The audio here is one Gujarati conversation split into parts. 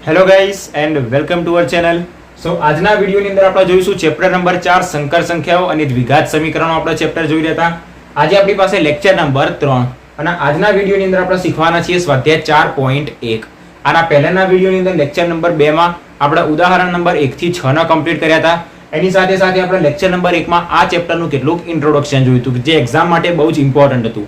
Hello guys and welcome to our channel. So આજના વિડીયોની અંદર આપણે જોઈશું ચેપ્ટર નંબર 4 સંકર સંખ્યાઓ અને દ્વિઘાત સમીકરણો આપણે ચેપ્ટર જોઈ રહ્યા હતા. આજે આપણી પાસે લેક્ચર નંબર 3 અને આજના વિડીયોની અંદર આપણે શીખવાના છીએ સ્વાધ્યાય 4.1. આના પહેલાના વિડીયોની અંદર લેક્ચર નંબર 2 માં આપણે ઉદાહરણ નંબર 1 થી 6 ના કમ્પ્લીટ કર્યા હતા. એની સાથે સાથે આપણે લેક્ચર નંબર 1 માં આ ચેપ્ટરનું કેટલુંક ઇન્ટ્રોડક્શન જોયું હતું જે એક્ઝામ માટે બહુ જ ઇમ્પોર્ટન્ટ હતું.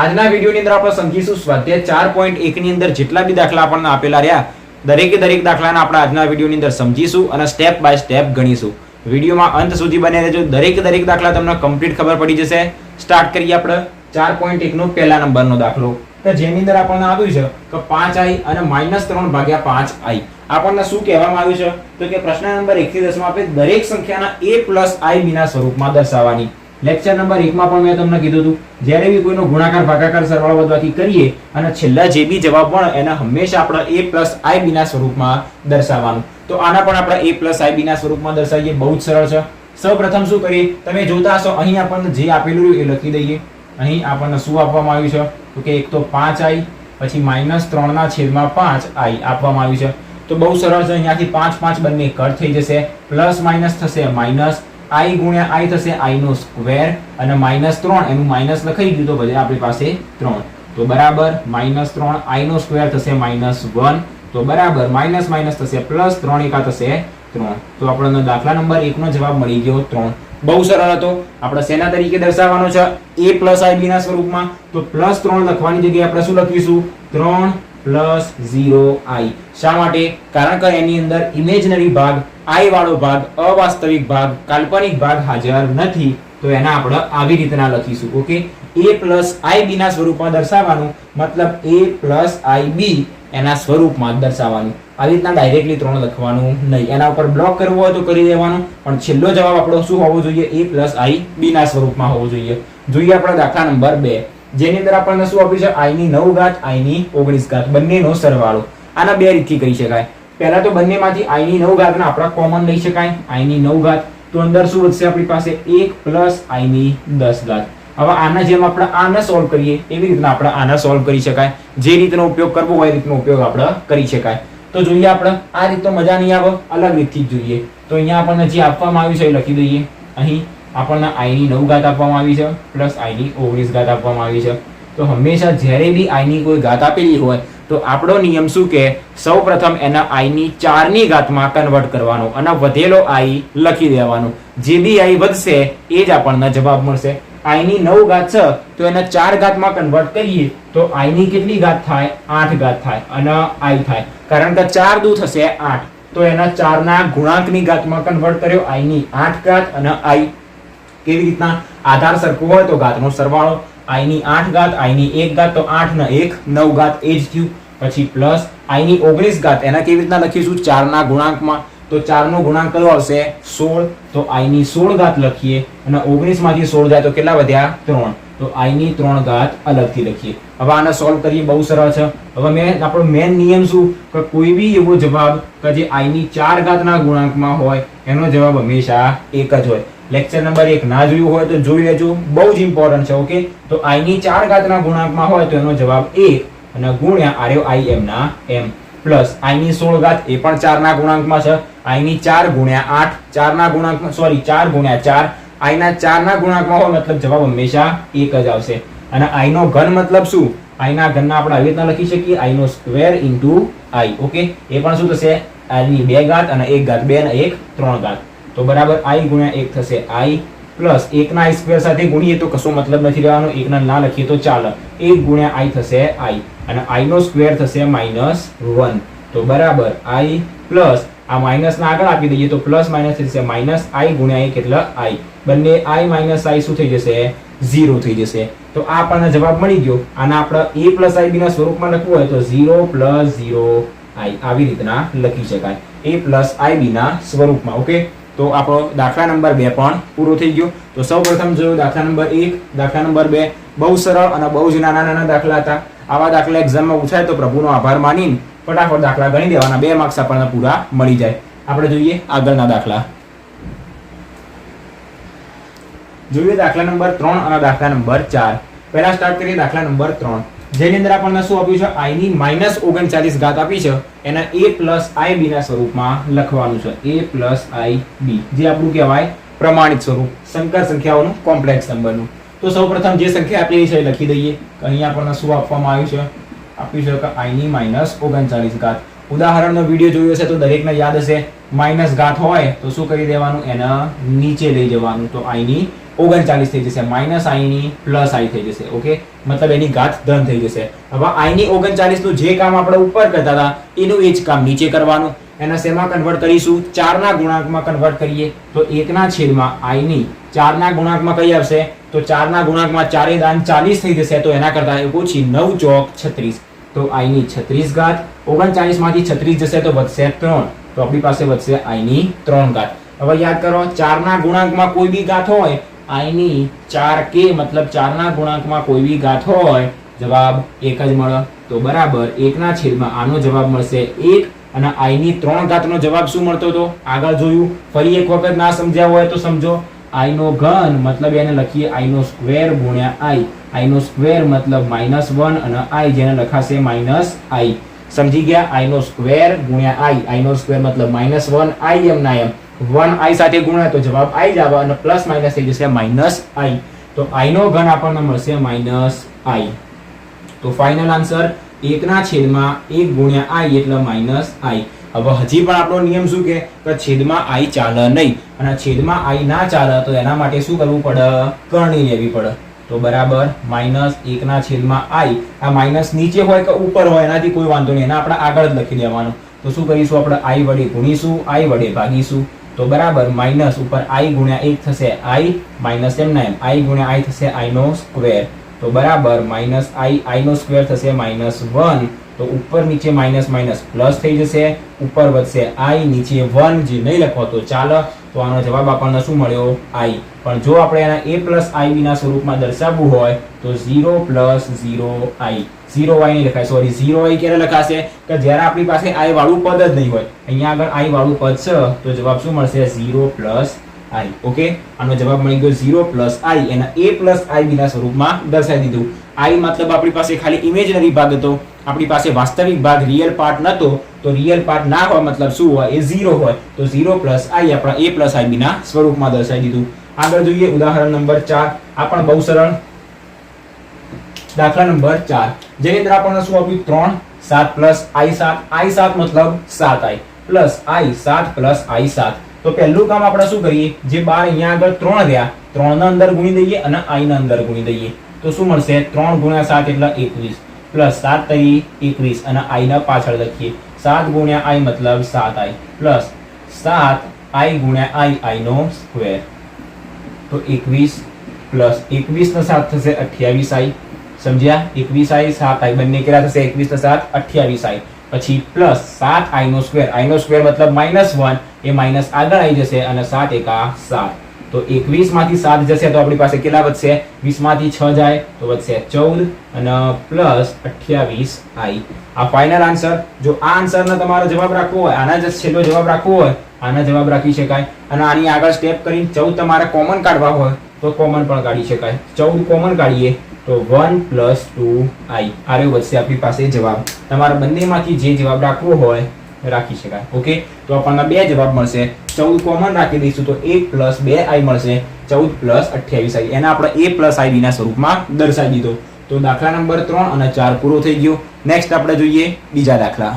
આજના વિડીયોની અંદર આપણે સમજીશું સ્વાધ્યાય 4.1 ની અંદર જેટલા બી દાખલા આપણને આપેલા રહ્યા દરેક દાખલાને આપણે આજના વિડીયોની અંદર સમજીશું અને સ્ટેપ બાય સ્ટેપ ગણીશું. વિડીયોમાં અંત સુધી બને રહેજો. દરેક દાખલા તમને કમ્પ્લીટ ખબર પડી જશે. સ્ટાર્ટ કરીએ આપણે 4.1 નો પહેલા નંબરનો દાખલો કે જેની અંદર આપણને આપ્યું છે કે 5i અને -3 ભાગ્યા 5i. આપણને શું કહેવામાં આવ્યું છે તો કે પ્રશ્ન નંબર 1 થી 10 માં આપણે દરેક સંખ્યાના a plus ib ના સ્વરૂપમાં દર્શાવવાની. લેક્ચર નંબર 1 માં પણ મેં તમને કીધું હતું જ્યારે બી કોઈનો ગુણાકાર ભાગાકાર સરવાળો બાદબાકી કરીએ અને છેલ્લા જે બી જવાબ મળે એને હંમેશા આપણે a plus ib ના સ્વરૂપમાં દર્શાવવાનું. તો આના પણ આપણે a plus ib ના સ્વરૂપમાં દર્શાવીએ. બહુ જ સરળ છે. સૌપ્રથમ શું કરીએ તમે જોતા હશો અહીં આપણને જે આપેલું એ લખી દઈએ. અહીં આપણને શું આપવામાં આવ્યું છે તો કે એક તો 5i પછી -3 ના છેદમાં 5i આપવામાં આવ્યું છે. તો બહુ સરળ છે. અહીંયાથી 5 5 બંને કટ થઈ જશે. પ્લસ માઇનસ થશે માઇનસ i ગુણ્યા i થશે i નો સ્ક્વેર અને -3 એનું માઇનસ લખાઈ ગયું તો બધે આપણી પાસે 3 તો બરાબર -3 i નો સ્ક્વેર થશે -1 તો બરાબર માઇનસ માઇનસ થશે પ્લસ 3 એકા થશે 3. તો આપણને દાખલા નંબર 1 નો જવાબ મળી ગયો 3. બહુ સરળ હતો. આપણે શેના તરીકે દર્શાવવાનો છે a plus ib ના સ્વરૂપમાં. તો +3 લખવાની જગ્યાએ આપણે શું લખીશું 3 plus 0i. શા માટે? કારણ કે એની અંદર ઇમેજનરી ભાગ i વાળો ભાગ અવાસ્તવિક ભાગ કાલ્પનિક ભાગ હાજર નથી. તો એના આપણે આવી રીતના લખીશું. ઓકે, a plus ib ના સ્વરૂપમાં દર્શાવવાનું મતલબ a plus ib એના સ્વરૂપમાં દર્શાવવાનું. આવી રીતના ડાયરેક્ટલી 3 લખવાનું નહીં. એના ઉપર બ્લોક કરવો હોય તો કરી દેવાનું પણ છેલ્લો જવાબ આપણો શું હોવો જોઈએ a plus ib ના સ્વરૂપમાં હોવો જોઈએ. જોઈએ આપણે દાખલા નંબર 2 જેની અંદર આપણને શું આપ્યું છે i ની 9 ઘાત i ની 19 ઘાત બંનેનો સરવાળો. આના બે રીતથી કરી શકાય. પહેલા તો બંનેમાંથી i ની 9 ઘાતને આપણે કોમન લઈ શકાય. i ની 9 ઘાત તો અંદર શું વધશે આપણી પાસે 1 plus i ની 10 ઘાત. હવે આના જેમ આપણે આને સોલ્વ કરીએ એવી રીતના આપણે આને સોલ્વ કરી શકાય. જે રીતનો ઉપયોગ કરવો હોય એ રીતનો ઉપયોગ આપણે કરી શકાય. તો જોઈએ આપણે આ રીત તો મજા નહીં આવે, અલગ રીતથી જ જોઈએ. તો અહીંયા આપણને જે આપવામાં આવ્યું છે એ લખી દઈએ. અહીં આપણને i ની 9 ઘાત આપવામાં આવી છે પ્લસ i ની 19 ઘાત આપવામાં આવી છે. તો હંમેશા જ્યારે બી i ની કોઈ ઘાત આપેલી હોય તો આપણો નિયમ શું કે સૌપ્રથમ એના i ની 4 ની ઘાતમાં કન્વર્ટ કરવાનો અને વધેલો i લખી દેવાનો. જે બી i વધશે એ જ આપણને જવાબ મળશે. i ની 9 ઘાત છે તો એને 4 ઘાતમાં કન્વર્ટ કરીએ તો i ની કેટલી ઘાત થાય 8 ઘાત થાય અને i થાય. કારણ કે 4 દુ થશે 8 તો એના 4 ના ગુણાંકની ઘાતમાં કન્વર્ટ કર્યો i ની 8 ઘાત અને i કેવી રીતના આધાર સરખો હોય તો ઘાતનો સરવાળો. i ની 8 ઘાત i ની 1 ઘાત તો 8 ને 1 9 ઘાત એ જ થયું. પછી પ્લસ i ની 19 ઘાત એના કેવી રીતના લખીશું 4 ના ગુણાંકમાં. તો 4 નો ગુણાંક કયો આવશે 16 તો i ની 16 ઘાત લખીએ અને 19 માંથી 16 જાય તો કેટલા વધ્યા 3 તો i ની 3 ઘાત અલગથી લખીએ. હવે આને સોલ્વ કરીએ. બહુ સરળ છે. હવે આપણો મેન નિયમ શું કે કોઈ બી એવો જવાબ કે જે i ની 4 ઘાતના ગુણાંકમાં હોય એનો જવાબ હંમેશા એક જ હોય. લેક્ચર નંબર 1 ના જોયું હોય તો જોઈ લેજો. બહુ જ ઇમ્પોર્ટન્ટ છે. ઓકે, તો i ની 4 ઘાતના ગુણાંકમાં હોય તો એનો જવાબ 1 અને ગુણ્યા આર્યો i m ના m પ્લસ i ની 16 ઘાત એ પણ 4 ના ગુણાંકમાં છે. i ની 4 ગુણ્યા 8 4 ના ગુણાંકમાં 4 ગુણ્યા 4 i ના 4 ના ગુણાંકમાં હોય મતલબ જવાબ હંમેશા એક જ આવશે. અને i નો ઘન મતલબ શું i ના ઘનના આપણે આવી રીતના લખી શકીએ i નો સ્ક્વેર ઇન્ટુ i. ઓકે, એ પણ શું થશે i ની 2 ઘાત અને 1 ઘાત 2 અને 1 3 ઘાત તો બરાબર i ગુણ્યા 1 થશે i પ્લસ 1 ના i સ્ક્વેર સાથે ગુણીએ તો કશો મતલબ નથી રહેવાનો. 1 ના ના લખીએ તો ચાલે. 1 ગુણ્યા i થશે i અને i નો સ્ક્વેર થશે -1 તો બરાબર i પ્લસ આ માઇનસ ના આગળ આપી દઈએ તો પ્લસ માઇનસ થશે માઇનસ i ગુણ્યા 1 એટલે i બંને i માઇનસ i શું થઈ જશે 0 થઈ જશે. તો આ આપણને જવાબ મળી ગયો. આના આપણે a plus ib ના સ્વરૂપમાં લખવું હોય તો 0 plus 0i આવી રીતના લખી શકાય a plus ib ના સ્વરૂપમાં. ઓકે, તો આપણો દાખલા નંબર 2 પણ પૂરો થઈ ગયો. તો સૌપ્રથમ જોયું દાખલા નંબર 1, દાખલા નંબર 2 બહુ સરળ અને બહુ જ નાના દાખલા હતા. આવા દાખલા એક્ઝામમાં પૂછાય તો પ્રભુનો આભાર માનીને ફટાફટ દાખલા ગણી દેવાના. 2 માર્ક્સ આપણને પૂરા મળી જાય. આપણે જોઈએ આગળના દાખલા. જોઈએ દાખલા નંબર 3 અને દાખલા નંબર 4. પહેલા સ્ટાર્ટ કરીએ દાખલા નંબર 3. જેની અંદર આપણને શું આપ્યું છે i ની -39 ઘાત આપી છે એના a પ્લસ ib ના સ્વરૂપમાં લખવાનું છે a પ્લસ ib જે આપણું કહેવાય પ્રમાણિત સ્વરૂપ સંકર સંખ્યાઓનું કોમ્પ્લેક્સ નંબરનું. તો સૌપ્રથમ જે સંખ્યા આપેલી છે એ લખી દઈએ. અહીંયા આપણને શું આપવામાં આવ્યું છે આપ્યું છે કે i ની -39 ઘાત. ઉદાહરણનો વિડીયો જોયો હશે તો દરેકને યાદ હશે માઇનસ ઘાત હોય તો શું કરી દેવાનું એના નીચે લઈ જવાનું તો i ની 39 થઈ જશે માઇનસ i ની પ્લસ i થઈ જશે. ઓકે મતલબ એની ઘાત ધન થઈ જશે. હવે i ની 39 નું જે કામ આપણે ઉપર કરતા હતા એનું એ જ કામ નીચે કરવાનું. એના શેમાં કન્વર્ટ કરીશું 4 ના ગુણાંકમાં કન્વર્ટ કરીએ તો 1 ના છેદમાં i ની 4 ના ગુણાંકમાં કઈ આવશે તો 4 ના ગુણાંકમાં 4 દાન 40 થઈ જશે તો એના કરતા ઓછી 9 ચોક 36 તો i ની 36 ઘાત 39 માંથી 36 જશે તો વધશે 3 તો આપણી પાસે વધશે i ની 3 ઘાત. હવે યાદ કરો 4 ના ગુણાંકમાં કોઈ બી ઘાત હોય i ની 4k મતલબ 4 ના ગુણાંકમાં કોઈ બી ઘાત હોય જવાબ 1 જ મળે તો બરાબર 1 ના છેદમાં આનો જવાબ મળશે 1 અને i ની 3 ઘાતનો જવાબ શું મળતો હતો આગળ જોયું. ફરી એક વખત ના સમજ્યા હોય તો સમજો i નો ઘન મતલબ એને લખીએ i નો સ્ક્વેર ગુણ્યા i નો સ્ક્વેર મતલબ -1 અને i જેને લખાશે -i. સમજી ગયા i નો સ્ક્વેર ગુણ્યા i નો સ્ક્વેર મતલબ -1 i એમ ના એમ 1 i સાથે ગુણાય તો જવાબ i જ આવે અને પ્લસ માઇનસ થઈ જશે -i તો i નો ઘન આપણને મળશે -i. તો ફાઇનલ આન્સર 1 ના છેદમાં 1 ગુણ્યા i એટલે -i. હવે હજી પણ આપણો નિયમ શું કે છેદમાં i ચાલે નહીં અને છેદમાં i ના ચાલે તો એના માટે શું કરવું પડે કરણી લેવી પડે. તો બરાબર -1 ના છેદમાં i આ માઇનસ નીચે હોય કે ઉપર હોય એનાથી કોઈ વાંધો નહીં એના આપણે આગળ જ લખી દેવાનું. તો શું કરીશું આપણે i વડે ગુણીશું i વડે ભાગીશું તો બરાબર માઇનસ ઉપર i ગુણ્યા 1 થશે i માઇનસ એમના એમ i ગુણ્યા i થશે i નો સ્ક્વેર તો બરાબર -i નો સ્ક્વેર થશે -1 તો ઉપર નીચે માઇનસ માઇનસ પ્લસ થઈ જશે ઉપર વધશે i નીચે 1 જે નહીં લખો તો ચાલે. તો આનો જવાબ આપણને શું મળ્યો i. પણ જો આપણે એના a પ્લસ ib ના સ્વરૂપમાં દર્શાવવું હોય તો 0 પ્લસ 0i 0y નહીં લખાય સોરી 0i ક્યારે લખાશે કે જ્યારે આપણી પાસે i વાળું પદ જ નહીં હોય. અહીંયા આગળ i વાળું પદ છે તો જવાબ શું મળશે 0 પ્લસ i. ઓકે આનો જવાબ મળી ગયો 0 પ્લસ i એના a પ્લસ ib ના સ્વરૂપમાં દર્શાવી દીધું. i મતલબ આપણી પાસે ખાલી ઇમેજનરી ભાગ હતો આપણી પાસે વાસ્તવિક ભાગ રિયલ પાર્ટ નતો તો રિયલ પાર્ટ ના હોય મતલબ શું હોય એ 0 હોય તો 0 પ્લસ i આપણા a પ્લસ ib ના સ્વરૂપમાં દર્શાવી દીધું. આગળ જોઈએ ઉદાહરણ નંબર 4 આ પણ બહુ સરળ દાખલા નંબર 4 જેની અંદર આપણને શું આપ્યું 3 7 પ્લસ i7 મતલબ 7i plus i7 plus i7 તો પહેલું કામ આપણે શું કરીએ જે 12 અહીંયા આગળ 3 રહ્યા 3 ના અંદર ગુણી દઈએ અને i ના અંદર ગુણી દઈએ તો શું મળશે 3 ગુણ્યા 7 એટલે 21 પ્લસ 7 તરી 21 અને i ના પાછળ લખીએ 7 ગુણ્યા i મતલબ 7i પ્લસ 7i ગુણ્યા i નો સ્ક્વેર તો 21 પ્લસ 21 ને 7 થશે 28i સમજ્યા 21i 7i બંને કેટલા થશે 21 ને 7 28i પછી પ્લસ 7i નો સ્ક્વેર મતલબ -1 એ માઈનસ આગળ આવી જશે અને 7 એકા 7 તો 21 માંથી 7 જશે તો આપણી પાસે કેટલા વધશે 20 માંથી 6 જાય તો વધશે 14 અને પ્લસ 28i. આ ફાઇનલ આન્સર. જો આ આન્સરનો તમારો જવાબ રાખવો હોય આના જ છેલ્લો જવાબ રાખવો હોય આના જવાબ રાખી શકાય અને આની આગળ સ્ટેપ કરીને 14 તમારે કોમન કાઢવા હોય તો કોમન પણ કાઢી શકાય. 14 કોમન કાઢીએ તો 1 પ્લસ 2i આરે વધશે આપણી પાસે જવાબ. તમારે બંનેમાંથી જે જવાબ રાખવો હોય રાખી શકાય. ઓકે તો આપણને બે જવાબ મળશે 14 કોમન રાખી દઈશું તો 1 પ્લસ 2i મળશે 14 પ્લસ 28i એને આપણે a પ્લસ ib ના સ્વરૂપમાં દર્શાવી દીધો. તો દાખલા નંબર 3 અને 4 પૂરો થઈ ગયો. નેક્સ્ટ આપણે જોઈએ બીજા દાખલા.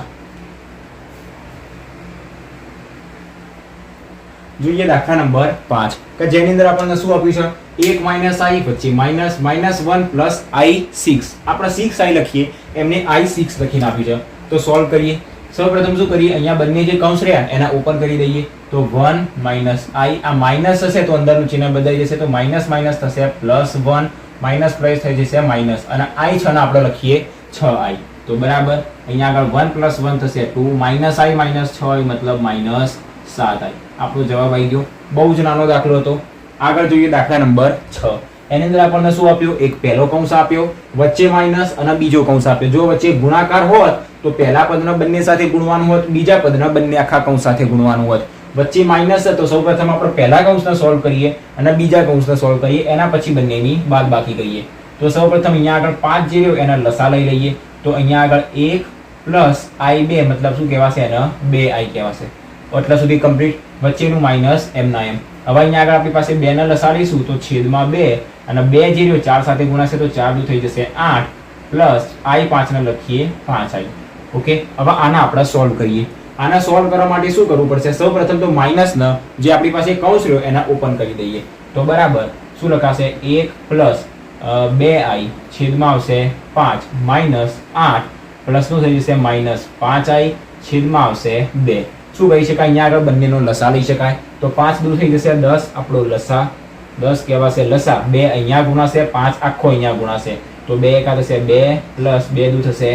જોઈએ દાખલા નંબર 5 કે જેની અંદર આપણને શું આપ્યું છે 1 માઇનસ i પછી માઇનસ -1 પ્લસ i6 આપણે 6i લખીએ એમને i6 લખીને આપ્યું છે. તો સોલ્વ કરીએ. સૌપ્રથમ શું કરીએ અહીંયા બંને જે કૌંસ રહ્યા એના ઓપન કરી દઈએ તો 1 માઇનસ i આ માઇનસ હશે તો અંદરનું ચિહ્ન બદલાઈ જશે તો માઇનસ માઇનસ થશે +1 માઇનસ પ્લસ થઈ જશે માઇનસ અને i 6 ને આપણે લખીએ 6i તો બરાબર અહીંયા આગળ 1 + 1 થશે 2 માઇનસ i માઇનસ 6i મતલબ -7i આપણો જવાબ આવી ગયો. બહુ જ નાનો દાખલો હતો. આગળ જોઈએ દાખલા નંબર 6 એની અંદર આપણને શું આપ્યું એક પહેલો કૌંસ આપ્યો વચ્ચે માઇનસ અને બીજો કૌંસ આપ્યો. જો વચ્ચે ગુણાકાર હોત તો પહેલા પદના બંને સાથે ગુણવાનું હોત બીજા પદના બંને આખા કૌંસ સાથે ગુણવાનું હોત. વચ્ચે માઇનસ તો સૌપ્રથમ આપણે પહેલા કૌંસને સોલ્વ કરીએ અને બીજા કૌંસને સોલ્વ કરીએ એના પછી બંનેની બાદબાકી કરીએ. તો સૌપ્રથમ અહીંયા આગળ 5 જે રહ્યો એના લસા લઈ લઈએ. તો અહીંયા આગળ 1 પ્લસ i2 મતલબ શું કહેવાશે? એને 2i કહેવાશે. એટલા સુધી કમ્પ્લીટ. વચ્ચેનું માઇનસ એમના એમ. હવે અહીંયા આગળ આપણી પાસે 2 ના લસા લઈશું તો છેદમાં 2 અને 2 જે રહ્યો 4 સાથે ગુણાશે તો 4 દુ થઈ જશે 8 પ્લસ i5 ને લખીએ 5i. ઓકે, હવે આના આપણે સોલ્વ કરીએ. આના સોલ્વ કરવા માટે શું કરવું પડશે? સૌપ્રથમ તો માઇનસ ને જે આપણી પાસે કૌંસ રહ્યો એના ઓપન કરી દઈએ. તો બરાબર શું લખાશે? 1 પ્લસ 2i છેદમાં આવશે 5 માઇનસ 8 પ્લસ નું થઈ જશે માઇનસ 5i છેદમાં આવશે 2. શું કહી શકાય? અહીંયા આગળ બંનેનો લસા લઈ શકાય. તો 5 દૂર થઈ જશે 10, આપણો લસા 10 કહેવાશે લસા. 2 અહીંયા ગુણાશે, 5 આખો અહીંયા ગુણાશે. તો 2 એકા થશે 2 પ્લસ 2 દૂર થશે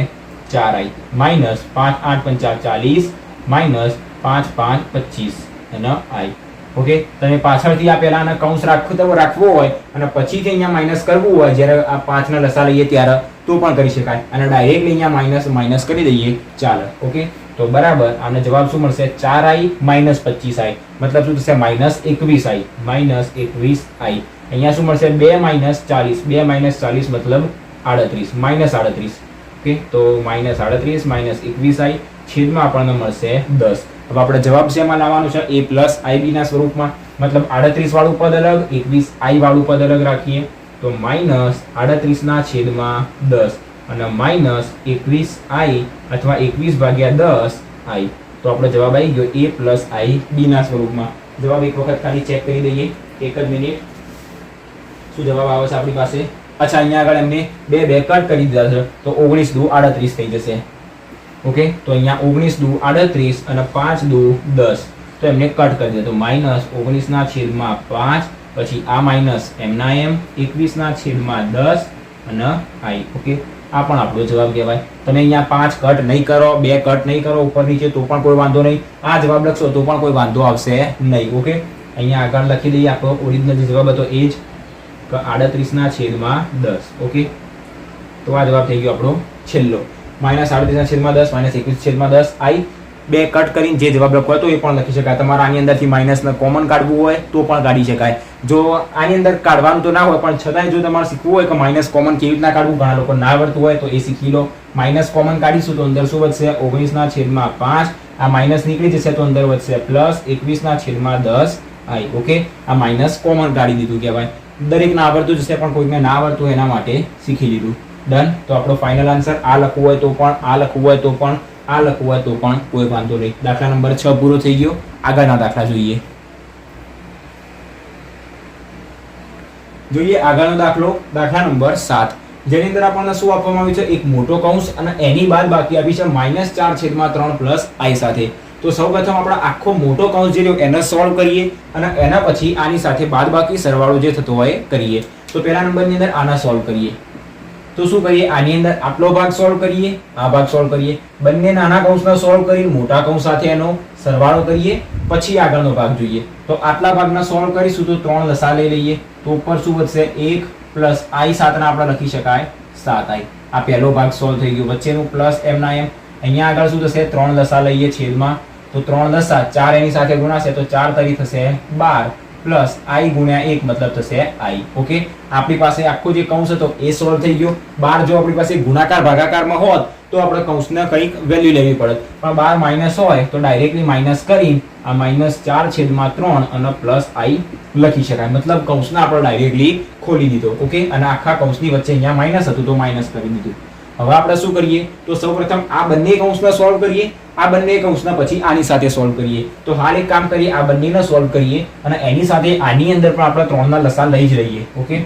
4i માઇનસ 5 8 5 40 માઇનસ 5 5 25 અને i. ઓકે, તમે પાછળથી આ પહેલાના કૌંસ રાખવો હોય અને પછીથી અહીંયા માઇનસ કરવું હોય જ્યારે આ 5 ના લસા લઈએ ત્યારે તો પણ કરી શકાય. અને ડાયરેક્ટલી અહીંયા માઇનસ કરી દઈએ ચાલે. ઓકે, તો બરાબર આનો જવાબ શું મળશે? 4i માઇનસ 25i મતલબ શું થશે? Minus 21i minus 21i. અહીંયા શું મળશે? 2 માઇનસ 40, 2 માઇનસ 40 મતલબ 38 માઇનસ 38. ઓકે, તો માઇનસ 38 માઇનસ 21i છેદમાં આપણને મળશે 10. હવે આપણે જવાબ શેમાં લાવવાનું છે? a પ્લસ ib ના સ્વરૂપમાં. મતલબ 38 વાળું પદ અલગ, 21i વાળું પદ અલગ રાખીએ. તો માઇનસ 38 ના છેદમાં 10 અને માઇનસ 21i અથવા 21 ભાગ્યા 10i. તો આપણો જવાબ આવી ગયો a પ્લસ ib ના સ્વરૂપમાં. જવાબ એક વખત ખાલી ચેક કરી દઈએ. એક જ મિનિટ. શું જવાબ આવે છે આપણી પાસે? અચ્છા, અહીંયા આગળ એમને 2 કટ કરી દીધા છે તો 19 દુ 38 થઈ જશે. ઓકે, તો અહીંયા 19 દુ 38 અને 5 દુ 10 તો એમને કટ કરી દે. તો માઇનસ 19 ના છેદમાં 5 પછી આ માઇનસ એમના એમ 21 ના છેદમાં 10 અને i. ઓકે, આ પણ આપણો જવાબ કહેવાય. તમે અહીંયા 5 કટ નહીં કરો, 2 કટ નહીં કરો ઉપર નીચે તો પણ કોઈ વાંધો નહીં. આ જવાબ લખશો તો પણ કોઈ વાંધો આવશે નહીં. ઓકે, અહીંયા આગળ લખી દઈએ આપણો ઓરિજિનલ જે જવાબ હતો એ જ 38 ના છેદમાં 10. ઓકે, તો આ જવાબ થઈ ગયો આપણો છેલ્લો. માઇનસ 38 ના છેદમાં 10 માઇનસ 21 છેદમાં 10 i. 2 કટ કરીને જે જવાબ લખવો હોય તો એ પણ લખી શકાય. તમારે આની અંદરથી માઇનસને કોમન કાઢવું હોય તો પણ કાઢી શકાય. જો આની અંદર કાઢવાનું તો ના હોય પણ છતાંય જો તમારે શીખવું હોય કે માઇનસ કોમન કેવી રીતના કાઢવું, ઘણા લોકો ના આવડતું હોય તો એ શીખી લો. માઇનસ કોમન કાઢીશું તો અંદર શું વધશે? 19 ના છેદમાં 5. આ માઇનસ નીકળી જશે તો અંદર વધશે પ્લસ 21 ના છેદમાં 10 i. ઓકે, આ માઇનસ કોમન કાઢી દીધું કહેવાય. દરેકને આવડતું જશે પણ કોઈને ના આવડતું હોય એના માટે શીખી લીધું. ડન. તો આપણો ફાઇનલ આન્સર આ લખવું હોય તો પણ, આ લખવું હોય તો પણ, આ લખવું હોય તો પણ કોઈ વાંધો નહીં. દાખલા નંબર 6 પૂરો થઈ ગયો. આગળના દાખલા જોઈએ. આગળનો દાખલો, દાખલા નંબર 7, જેની અંદર આપણને શું આપવામાં આવ્યું છે? એક મોટો કૌંસ અને એની બાદ બાકી આપી છે -4/3 પ્લસ i સાથે. તો સૌપ્રથમ આપણે આખો મોટો કૌંસ જે રહ્યો એને સોલ્વ કરીએ અને એના પછી આની સાથે બાદબાકી સરવાળો જે થતો હોય કરીએ. તો પહેલા નંબરની અંદર આના સોલ્વ કરીએ. તો શું કરીએ? આની અંદર આટલો ભાગ સોલ્વ કરીએ, આ ભાગ સોલ્વ કરીએ. બંને નાના કૌંસને સોલ્વ કરીને મોટા કૌંસ સાથે એનો સરવાળો કરીએ, પછી આગળનો ભાગ જોઈએ. તો આટલા ભાગના સોલ્વ કરીશું તો 3 લસા લઈ લઈએ. તો ઉપર શું વધશે? 1 પ્લસ i 7 ના આપણે લખી શકાય 7i. આ પહેલો ભાગ સોલ્વ થઈ ગયો. વચ્ચેનું પ્લસ એમના એમ. અહીંયા આગળ શું થશે? 3 લસા લઈએ છેદમાં. તો 3 લસા 4 એની સાથે ગુણાશે તો 4 તરી થશે 12 પ્લસ i ગુણ્યા 1 મતલબ થશે i. ઓકે, આપણી પાસે આખો જે કૌંસ હતો એ સોલ્વ થઈ ગયો. 12 જો આપણી પાસે ગુણાકાર ભાગાકારમાં હોત તો આપણે કૌંસને કંઈક વેલ્યુ લેવી પડે, પણ 12 માઇનસ હોય તો ડાયરેક્ટલી માઇનસ કરી આ -4/3 અને પ્લસ i લખી શકાય. મતલબ કૌંસને આપણે ડાયરેક્ટલી ખોલી દીધો. ઓકે, અને આખા કૌંસની વચ્ચે અહીંયા માઇનસ હતું તો માઇનસ કરી દીધું. હવે આપણે શું કરીએ? તો સૌપ્રથમ આ બંને કૌંસને સોલ્વ કરીએ. આ બંને કૌંસના પછી આની સાથે સોલ્વ કરીએ. તો હાલ એક કામ કરીએ, આ બંનેને સોલ્વ કરીએ અને એની સાથે આની અંદર પણ આપણે 3 ના લસા લઈ જ રહીએ. ઓકે,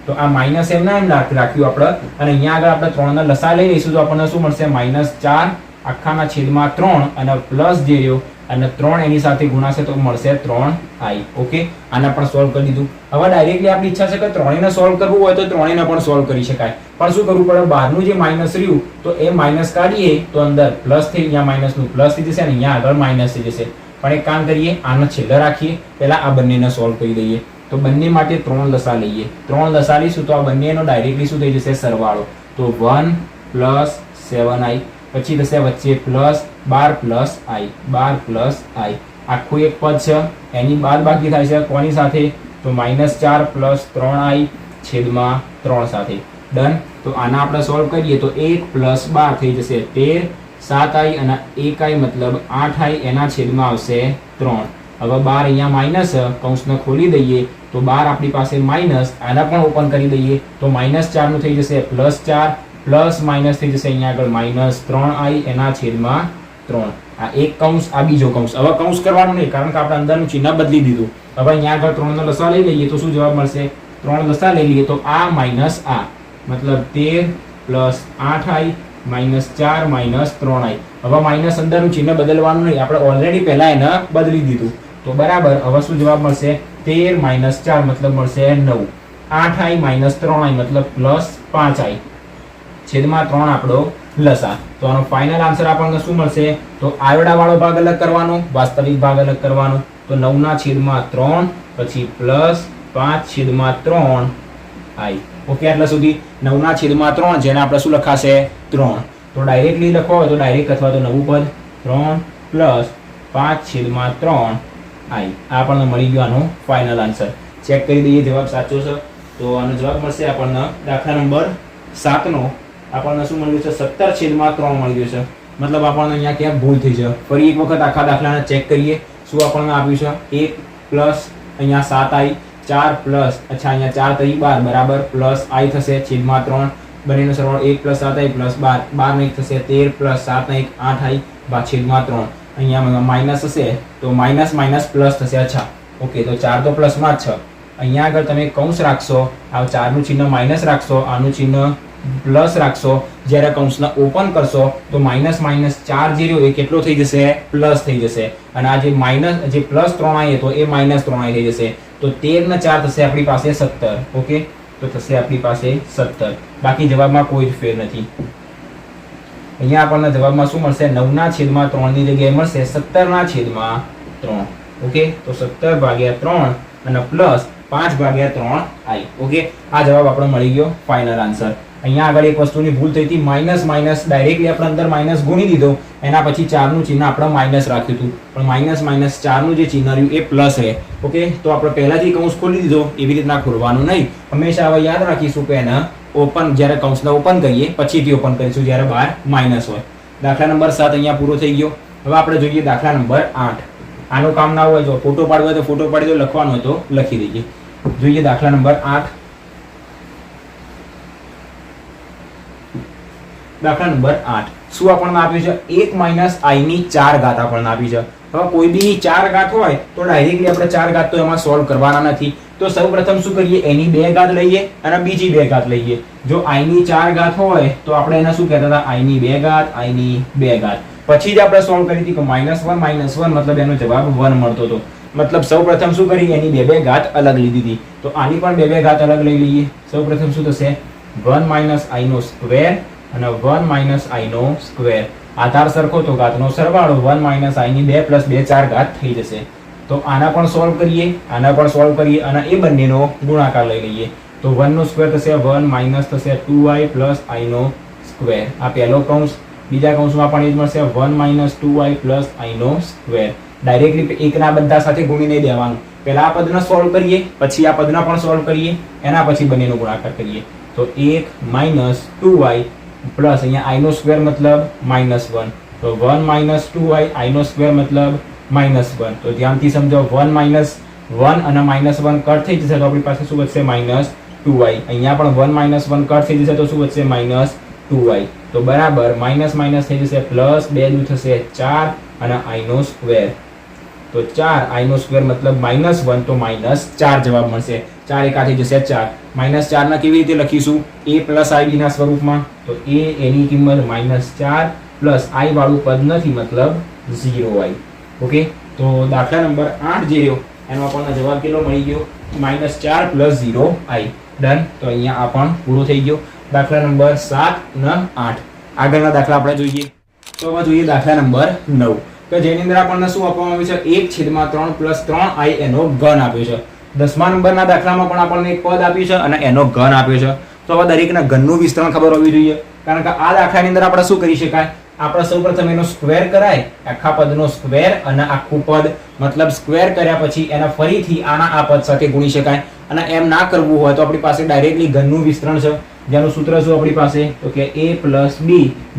તો આ માઇનસ એમના એમ રાખ્યું આપણે અને અહીંયા આગળ આપણે 3 ના લસા લઈ લઈશું તો આપણને શું મળશે? -4/3 અને પ્લસ જે રહ્યો અને 3 એની સાથે ગુણાશે તો મળશે 3i. ઓકે, આને પણ સોલ્વ કરી દીધું. હવે ડાયરેક્ટલી આપણી ઈચ્છા છે કે ત્રણેયને સોલ્વ કરવું હોય તો ત્રણેયને પણ સોલ્વ કરી શકાય, પણ શું કરવું પડે? બહારનું જે માઇનસ રહ્યું તો એ માઇનસ કાઢીએ તો અંદર પ્લસ થઈ, અહીંયા માઇનસનું પ્લસ થઈ જશે અને અહીંયા આગળ માઇનસ થઈ જશે. પણ એક કામ કરીએ, આને છેલ્લે રાખીએ, પહેલા આ બંનેને સોલ્વ કરી દઈએ. તો બંને માટે 3 લસા લઈએ. 3 લસા લઈશું તો આ બંનેનો ડાયરેક્ટલી શું થઈ જશે? સરવાળો. તો 1 પ્લસ 7i પછી થશે વચ્ચે plus 12 plus i, 12 plus i. આખું એક પદ છે એની બાદ બાકી થાય છે કોની સાથે? તો -4 પ્લસ 3i છેદમાં 3 સાથે. ડન. તો આના આપણે સોલ્વ કરીએ તો 1 + 12 થઈ જશે 13, 7i અને 1i મતલબ 8i એના છેદમાં આવશે 3. હવે 12 અહીંયા માઇનસ કૌંસને ખોલી દઈએ તો 12 આપણી પાસે માઇનસ, આના પણ ઓપન કરી દઈએ તો -4 નું થઈ જશે +4, પ્લસ માઇનસ થઈ જશે અહીંયા આગળ -3i એના છેદમાં 3. આ એક કૌંસ, આ બીજો કૌંસ. હવે કૌંસ કરવાનું નહીં કારણ કે આપણે અંદરનું ચિહ્ન બદલી દીધું. હવે અહીંયા આગળ 3 નો લસા લઈ લઈએ તો શું જવાબ મળશે? 3 લસા લઈ લઈએ તો આ માઇનસ આ મતલબ 13 + 8i -4 -3i. હવે માઇનસ અંદરનું ચિહ્ન બદલવાનું નહીં, આપણે ઓલરેડી પહેલા એને બદલી દીધું. તો બરાબર, હવે શું જવાબ મળશે? 13 - 4 મતલબ મળશે 9. 8i - 3i મતલબ +5i છેદમાં 3 આપણો લસા. તો આનો ફાઇનલ આન્સર આપણને શું મળશે? તો આયોડા વાળો ભાગ અલગ કરવાનો, વાસ્તવિક ભાગ અલગ કરવાનો. તો 9/3 પછી +5/3i. ઓકે, આટલા સુધી 9/3 જેને આપણે શું લખાશે? 3. તો ડાયરેક્ટલી લખવો હોય તો ડાયરેક્ટ અથવા તો નવું પદ 3 + 5/3i. આ આપણને મળી ગયો આનો ફાઇનલ આન્સર. ચેક કરી દઈએ જવાબ સાચો છે. તો આનો જવાબ મળશે આપણને દાખલા નંબર 7 નો આપણને શું મળ્યું છે? 17/3 મળી ગયું છે. મતલબ આપણને અહીંયા ક્યાંક ભૂલ થઈ છે. ફરી એક વખત આખા દાખલાને ચેક કરીએ. શું આપણને આપ્યું છે? 1 પ્લસ અહીંયા 7i, 4 પ્લસ અહીંયા 4 તરી 12 બરાબર પ્લસ i થશે છેદમાં 3. બંનેનો સરવાળો 1 + 7i + 12 ને 1 થશે 13 + 7 ને 1 8i છેદમાં 3. અહીંયા માઇનસ હશે તો માઇનસ માઇનસ પ્લસ થશે. અચ્છા, ઓકે, તો 4 તો પ્લસમાં જ છે. અહીંયા આગળ તમે કૌંસ રાખશો, આ 4 નું ચિહ્ન માઇનસ રાખશો, આનું ચિહ્ન પ્લસ રાખશો. જ્યારે કૌંસને ઓપન કરશો તો માઇનસ માઇનસ 4 જે રહ્યો એ કેટલો થઈ જશે? પ્લસ થઈ જશે. અને આ જે +3i હતો એ -3i થઈ જશે. તો 13 ને 4 થશે આપણી પાસે 17. ઓકે, તો થશે આપણી પાસે 17. બાકી જવાબમાં કોઈ જ ફેર નથી. અહીંયા આપણને જવાબમાં શું મળશે? 9/3 ની જગ્યાએ મળશે 17/3. ઓકે, તો 17/3 અને પ્લસ 5/3i. ઓકે, આ જવાબ આપણને મળી ગયો ફાઇનલ આન્સર. અહીંયા આગળ એક વસ્તુની ભૂલ થઈ હતી, માઇનસ માઇનસ ડાયરેક્ટલી આપણે અંદર માઇનસ ગુણી દીધો, એના પછી 4 નું ચિહ્ન આપણે માઇનસ રાખ્યું હતું, પણ -4 નું જે ચિહ્ન રહ્યું એ પ્લસ રહે. ઓકે, તો આપણે પહેલાથી કૌંસ ખોલી દીધો, એવી રીતના ખોલવાનું નહીં. હંમેશા હવે યાદ રાખીશું કે એને ઓપન, જ્યારે કૌંસને ઓપન કરીએ પછીથી ઓપન કરીશું જ્યારે બહાર માઇનસ હોય. દાખલા નંબર 7 અહીંયા પૂરો થઈ ગયો. હવે આપણે જોઈએ દાખલા નંબર 8. આનું કામ ના હોય, જો ફોટો પાડવો હોય તો ફોટો પાડી દો, લખવાનો હોય તો લખી દઈએ. જોઈએ દાખલા નંબર 8. દાખલા નંબર 8 શું આપણને આપ્યું છે? 1 - i ની 4 ઘાત આપણને આપી છે. હવે કોઈ બી ની 4 ઘાત હોય તો ડાયરેક્ટલી આપણે 4 ઘાત તો એમાં સોલ્વ કરવાના નથી. તો સૌપ્રથમ શું કરીએ? એની 2 ઘાત લઈએ અને બીજી 2 ઘાત લઈએ. જો i ની 4 ઘાત હોય તો આપણે એને શું કહેતા હતા? i ની 2 ઘાત, i ની 2 ઘાત. પછી જ આપણે સોલ્વ કરી હતી કે -1 મતલબ એનો જવાબ 1 મળતો હતો. મતલબ સૌપ્રથમ શું કરી? એની 2 ઘાત અલગ લીધી હતી. તો આની પણ 2 ઘાત અલગ લઈ લઈએ. સૌપ્રથમ શું થશે? 1 - i નો સ્ક્વેર અને 1 - i નો સ્ક્વેર. આધાર સરખો તો ઘાતનો સરવાળો 1 - i ની 2 + 2 4 ઘાત થઈ જશે. તો આના પણ સોલ્વ કરીએ, આના પણ સોલ્વ કરીએ અને એ બંનેનો ગુણાકાર લઈ લઈએ. તો 1 નો સ્ક્વેર થશે 1 માઇનસ થશે 2i + i નો સ્ક્વેર. આ પહેલો કૌંસ. બીજા કૌંસમાં પણ એ જ મળશે 1 - 2i + i નો સ્ક્વેર. ડાયરેક્ટલી એકના બધા સાથે ગુણી નહીં દેવાનું. પહેલા આ પદને સોલ્વ કરીએ, પછી આ પદના પણ સોલ્વ કરીએ, એના પછી બંનેનો ગુણાકાર કરીએ. તો 1 - 2i પ્લસ અહીંયા i નો સ્ક્વેર મતલબ -1. તો 1 - 2i, i નો સ્ક્વેર મતલબ -1. તો ધ્યાનથી સમજો, 1 - 1 અને -1 કટ થઈ જશે તો આપણી પાસે શું વધશે? -2i. અહીંયા પણ 1 - 1 કટ થઈ જશે તો શું વધશે? -2i. તો બરાબર માઇનસ માઇનસ થઈ જશે પ્લસ, 2 દુ થશે 4 અને i નો સ્ક્વેર. તો 4 i નો સ્ક્વેર મતલબ -1, તો -4 જવાબ મળશે. 4 એકા થઈ જશે 4. -4 ના કેવી રીતે લખીશું? a + ib ના સ્વરૂપમાં. તો a એની કિંમત -4 પ્લસ i વાળું પદ નથી મતલબ 0i. ઓકે, તો દાખલા નંબર 8 જે રહ્યો એનો આપણને જવાબ કેટલો મળી ગયો? -4 + 0i. ડન. તો અહીંયા આ પણ પૂરો થઈ ગયો. દાખલા નંબર 7 અને 8. આગળના દાખલા આપણે જોઈએ. તો હવે જોઈએ દાખલા નંબર 9 કે જેની અંદર આપણને શું આપવામાં આવ્યું છે? 1/3 + 3i એનો ઘન આપ્યો છે. 10મા નંબરના દાખલામાં પણ આપણને એક પદ આપ્યું છે અને એનો ઘન આપ્યો છે. તો હવે દરેકના ઘનનું વિસ્તરણ ખબર હોવી જોઈએ, કારણ કે આ દાખલાની અંદર આપણે શું કરી શકાય? આપણે સૌપ્રથમ એનો સ્ક્વેર કરાય, આખા પદનો સ્ક્વેર અને આખું પદ મતલબ સ્ક્વેર કર્યા પછી એને ફરીથી આના આ પદ સાથે ગુણી શકાય. અને એમ ના કરવું હોય તો આપણી પાસે ડાયરેક્ટલી ઘનનું વિસ્તરણ છે. જેનું સૂત્ર શું આપણી પાસે તો કે a પ્લસ b.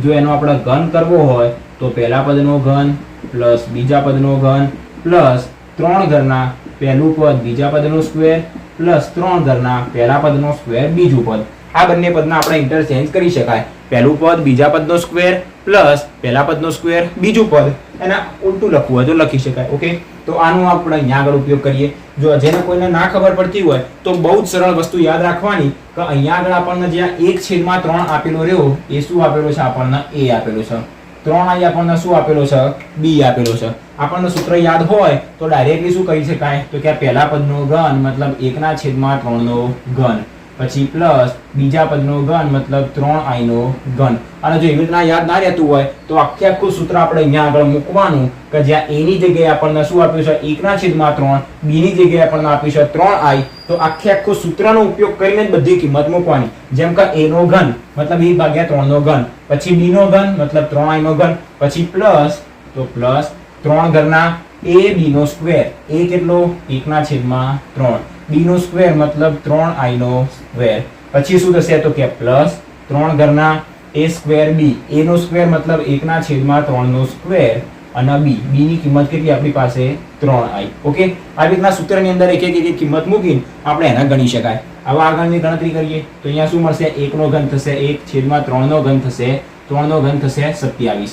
જો એનો આપણે ઘન કરવો હોય તો પહેલા પદનો ઘન પ્લસ બીજા પદનો ઘન પ્લસ 3 ઘરના પહેલું પદ બીજા પદનો સ્ક્વેર પ્લસ 3 ઘરના પહેલા પદનો સ્ક્વેર બીજું પદ. આ બંને પદના આપણે ઇન્ટરચેન્જ કરી શકાય. પહેલું પદ બીજા પદનો સ્ક્વેર પ્લસ પહેલા પદનો સ્ક્વેર બીજું પદ. એના ઉલટું લખવું હોય તો લખી શકાય. ઓકે, તો આનો આપણે અહીંયા આગળ ઉપયોગ કરીએ. જો જેને કોઈને ના ખબર પડતી હોય તો બહુ જ સરળ વસ્તુ યાદ રાખવાની કે અહીંયા આગળ આપણને જ્યાં 1/3 આપેલો રહ્યો એ શું આપેલો છે? આપણને a આપેલો છે. 3i આપણને શું આપેલો છે? b આપેલો છે. આપણને સૂત્ર યાદ હોય તો ડાયરેક્ટલી શું કરી શકાય તો કે પહેલા પદનો ઘન મતલબ 1/3 નો ઘન પછી પ્લસ બીજા પદનો ઘન મતલબ 3i નો ઘન. અને જો એવી રીતના યાદ ના રહેતું હોય તો આખું સૂત્ર આપણે અહીંયા આગળ મૂકવાનું કે જ્યાં a ની જગ્યાએ આપણને શું આપ્યું છે? 1/3. b ની જગ્યાએ આપણને આપ્યું છે 3i. તો આખું સૂત્રનો ઉપયોગ કરીને જ બધી કિંમત મૂકવાની. જેમ કે a નો ઘન મતલબ 1/3 નો ઘન, પછી b નો ઘન મતલબ 3i નો ઘન, પછી પ્લસ તો પ્લસ 3 ઘરના ab નો સ્ક્વેર. a કેટલો? 1/3. b નો સ્ક્વેર મતલબ 3i નો સ્ક્વેર. પછી શું થશે તો કે પ્લસ 3 ઘરના a સ્ક્વેર b. a નો સ્ક્વેર મતલબ 1/3 નો સ્ક્વેર અને b ની કિંમત કેટલી આપણી પાસે? 3i. ઓકે, આવી રીતના સૂત્રની અંદર એક એક કિંમત મૂકીને આપણે એને ગણી શકાય. હવે આગળની ગણતરી કરીએ તો અહીંયા શું મળશે? 1 નો ઘન થશે 1/3 નો ઘન થશે 3 નો ઘન થશે 27.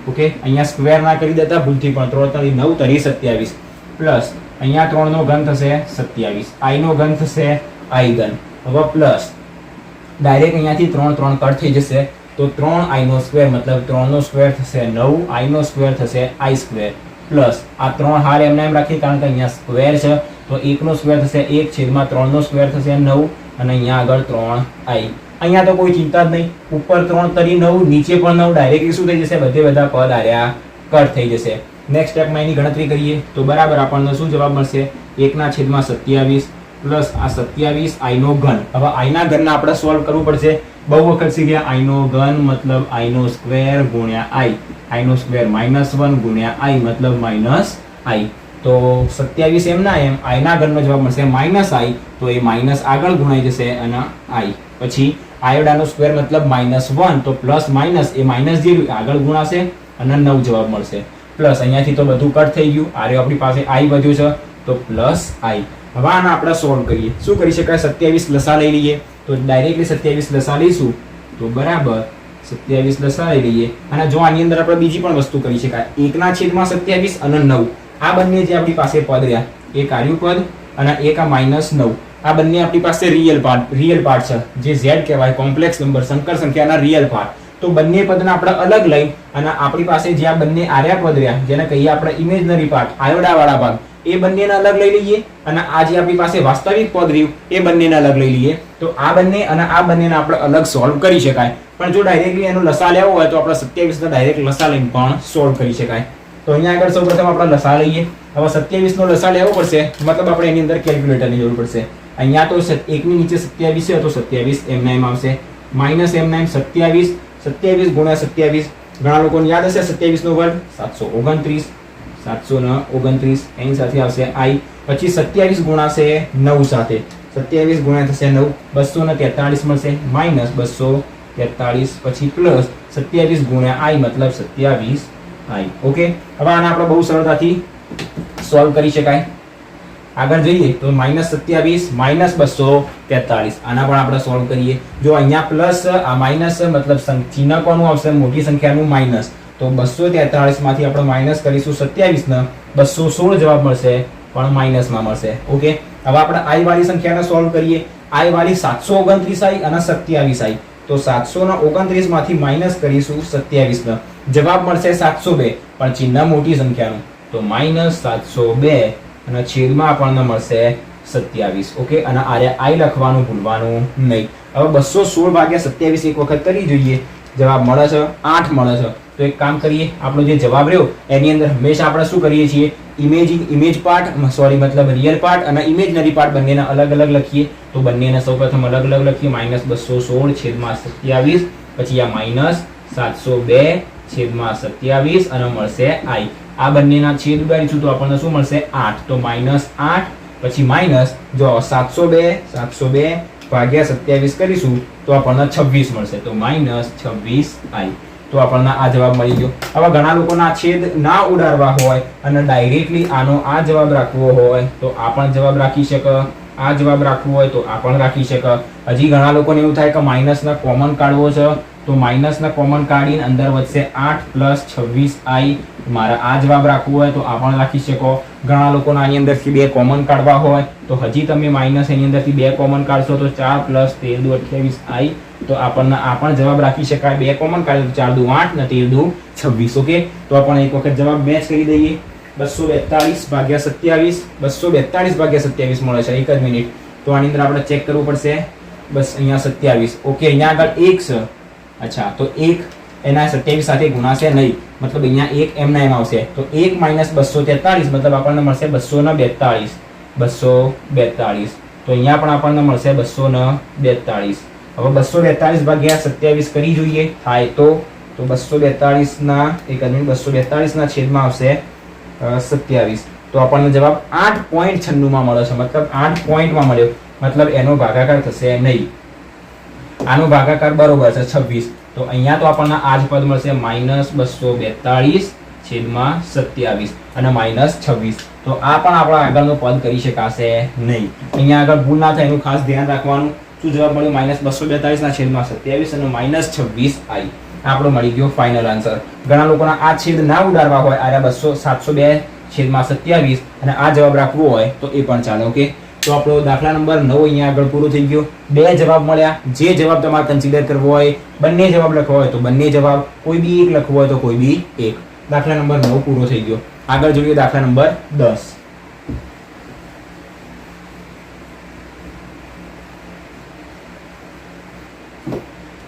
ઓકે, અહીંયા સ્ક્વેર ના કરી દેતા ભૂલથી, પણ 3 × 9 = 27 પ્લસ અહીંયા 3 નો ઘન થશે 27. i નો ઘન થશે i ઘન. હવે પ્લસ ડાયરેક્ટ અહીંયાથી 3 કટ થઈ જશે તો 3i નો સ્ક્વેર મતલબ 3 નો સ્ક્વેર થશે 9, i નો સ્ક્વેર થશે i સ્ક્વેર પ્લસ આ 3 હાર એમને એમ રાખી કારણ કે અહીંયા સ્ક્વેર છે તો 1 નો સ્ક્વેર થશે 1/3 નો સ્ક્વેર થશે 9 અને અહીંયા આગળ 3i. અહીંયા તો કોઈ ચિંતા જ નહીં. ઉપર 3 તરી 9, નીચે પણ 9. ડાયરેક્ટલી શું થઈ જશે? બધા પદ આર્યા કટ થઈ જશે. નેક્સ્ટ સ્ટેપમાં એની ગણતરી કરીએ તો બરાબર આપણને શું જવાબ મળશે? 1/27 પ્લસ આ 27 i નો ઘન. હવે i ના ઘનને આપણે સોલ્વ કરવું પડશે. બહુ વખત શીખ્યા i નો ઘન મતલબ i નો સ્ક્વેર ગુણ્યા i. i નો સ્ક્વેર -1 ગુણ્યા i મતલબ -i. તો 27 એમના એમ i ના ઘનનો જવાબ મળશે -i. તો એ માઇનસ આગળ ગુણાઈ જશે અને i. પછી આયોડાનો સ્ક્વેર મતલબ -1 તો પ્લસ માઇનસ એ માઇનસ જે આગળ ગુણાશે અને 9 જવાબ મળશે. પ્લસ અહીંયાથી તો બધું કટ થઈ ગયું. આરે આપણી પાસે i વધ્યું છે તો પ્લસ i. હવે આને આપણે સોલ્વ કરીએ. શું કરી શકાય? 27 લસા લઈ લઈએ. તો ડાયરેક્ટલી 27 લસા લઈશું તો બરાબર 27 લસા લઈ લઈએ. અને જો આની અંદર આપણે બીજી પણ વસ્તુ કરી શકાય. 1/27 અને 9 આ બંને જે આપણી પાસે પદ રહ્યા, એક આર્યું પદ અને એક આ -9, આ બંને આપણી પાસે રિયલ પાર્ટ છે. જે z કહેવાય કોમ્પ્લેક્સ નંબર, સંકર સંખ્યાના રિયલ પાર્ટ. તો બંને પદને આપણે અલગ લઈ અને આપણી પાસે જે આ બંને આર્યા પદ રહ્યા જેને કહીએ આપણે ઇમેજનરી પાર્ટ, આયોડા વાળા ભાગ, એ બંનેને અલગ લઈ લઈએ અને આ જે આપણી પાસે વાસ્તવિક પદ રહ્યું એ બંનેને અલગ લઈ લઈએ. તો આ બંને અને આ બંનેને આપણે અલગ સોલ્વ કરી શકાય. પણ જો ડાયરેક્ટલી એનો લસા લેવો હોય તો આપણે 27 નો ડાયરેક્ટ લસા લઈને પણ સોલ્વ કરી શકાય. તો અહીંયા આગળ સૌપ્રથમ આપણે લસા લઈએ. હવે 27 નો લસા લેવો પડશે મતલબ આપણે એની અંદર કેલ્ક્યુલેટરની જરૂર પડશે. અહીંયા તો 1 ની નીચે 27 છે તો 27 એમના એમ આવશે માઇનસ એમના એમ 27 ગુણ્યા 27. ઘણા લોકોને યાદ હશે 27 નો વર્ગ 729 એની સાથે આવશે i. પછી 27 ગુણાશે 9 સાથે. 27 ગુણ્યા થશે 9 243 મળશે માઇનસ 243 પછી પ્લસ 27 ગુણ્યા i મતલબ 27i. ઓકે, હવે આને આપણે બહુ સરળતાથી સોલ્વ કરી શકાય. આગળ જઈએ તો -27 -243 આના પણ આપણે સોલ્વ કરીએ. જો અહીંયા પ્લસ આ માઇનસ મતલબ ચિહ્ન કોનું આવશે? મોટી સંખ્યાનું માઇનસ. તો 243 માંથી આપણે માઇનસ કરીશું 27 ને 216 જવાબ મળશે પણ માઇનસમાં મળશે. ઓકે, હવે આપણે i વાળી સંખ્યાને સોલ્વ કરીએ. i વાળી 729i અને 27i. તો 729 માંથી માઇનસ કરીશું 27 ને જવાબ મળશે 702 પણ ચિહ્ન મોટી સંખ્યાનું તો -702 અને છેદમાં આપણને મળશે 27. ઓકે, અને આરે i લખવાનું ભૂલવાનું નહીં. હવે 216 ભાગ્યા 27 એક વખત કરી જોઈએ. જવાબ મળે છે 8 મળે છે. તો એક કામ કરીએ, આપણો જે જવાબ રહ્યો એની અંદર હંમેશા આપણે શું કરીએ છીએ? ઇમેજ પાર્ટ મતલબ રિયલ પાર્ટ અને ઇમેજનરી પાર્ટ બંનેને અલગ અલગ લખીએ. તો બંનેને સૌપ્રથમ અલગ અલગ લખીએ. -216 છેદમાં 27 પછી આ -702 છેદમાં 27 અને મળશે i. આ બંનેના છેદ ઉડાડીશું તો આપણને શું મળશે? 8. તો -8 પછી માઇનસ જો 702 ભાગ્યા 27 કરીશું તો આપણને 26 મળશે. તો -26i. તો આપણને આ જવાબ મળી ગયો. હવે ઘણા લોકોના છેદ ના ઉડાડવા હોય અને ડાયરેક્ટલી આનો આ જવાબ રાખવો હોય તો આ પણ જવાબ રાખી શકે. આ જવાબ રાખવો હોય તો આ પણ રાખી શકે. હજી ઘણા લોકોને એવું થાય કે માઇનસના કોમન કાઢવો છે તો માઇનસના કોમન કાઢીને અંદર વધશે 8 + 26i. મારે આ જવાબ રાખવો હોય તો આ પણ રાખી શકો. ઘણા લોકોના આની અંદરથી 2 કોમન કાઢવા હોય તો હજી તમે માઇનસ એની અંદરથી 2 કોમન કાઢશો તો 4 + 13 દુ 28i. તો આપણને આ પણ જવાબ રાખી શકાય. 2 કોમન કાઢે તો 4 દુ 8 ને 13 દુ 26. ઓકે, તો આપણે એક વખત જવાબ મેચ કરી દઈએ. 242 ભાગ્યા 27, 242 ભાગ્યા 27 મળે છે. એક જ મિનિટ. તો આની અંદર આપણે ચેક કરવું પડશે. બસ અહીંયા 27. ઓકે, અહીંયા આગળ 1 છે. અચ્છા, તો 1 એના 27 સાથે ગુણાશે નહીં, મતલબ અહીંયા 1 એમના એમ આવશે. તો 1 - 243 મતલબ આપણને મળશે 242. 242. તો અહીંયા પણ આપણને મળશે 242. હવે 242 ભાગ્યા 27 કરી જોઈએ થાય તો 242 ના 242 ના છેદમાં આવશે 27. તો આપણને જવાબ 8.96 માં મળે છે. મતલબ 8 પોઈન્ટમાં મળ્યો, મતલબ એનો ભાગાકાર થશે નહીં. આનો ભાગાકાર બરોબર છે 26. તો અહીંયા તો આપણને આ જ પદ મળશે -242 છેદમાં 27 અને -26. તો આ પણ આપણા આગળનો પદ કરી શકાશે નહીં. અહીંયા આગળ ભૂલ ના થાય એનું ખાસ ધ્યાન રાખવાનું. શું જવાબ મળ્યો? -242 ના છેદમાં 27 અને -26i. આપણો મળી ગયો ફાઇનલ આન્સર. ઘણા લોકોના આ છેદ ના ઉડાડવા હોય, આ 702 છેદમાં 27 અને આ જવાબ રાખવો હોય તો એ પણ ચાલે. ઓકે, તો આપણો દાખલા નંબર 9 અહીંયા આગળ પૂરો થઈ ગયો. 2 જવાબ મળ્યા. જે જવાબ તમારે કન્સિડર કરવો હોય, બંને જવાબ લખવો હોય તો બંને જવાબ, કોઈ બી એક લખવો હોય તો કોઈ બી એક. દાખલા નંબર 9 પૂરો થઈ ગયો. આગળ જોઈએ દાખલા નંબર 10.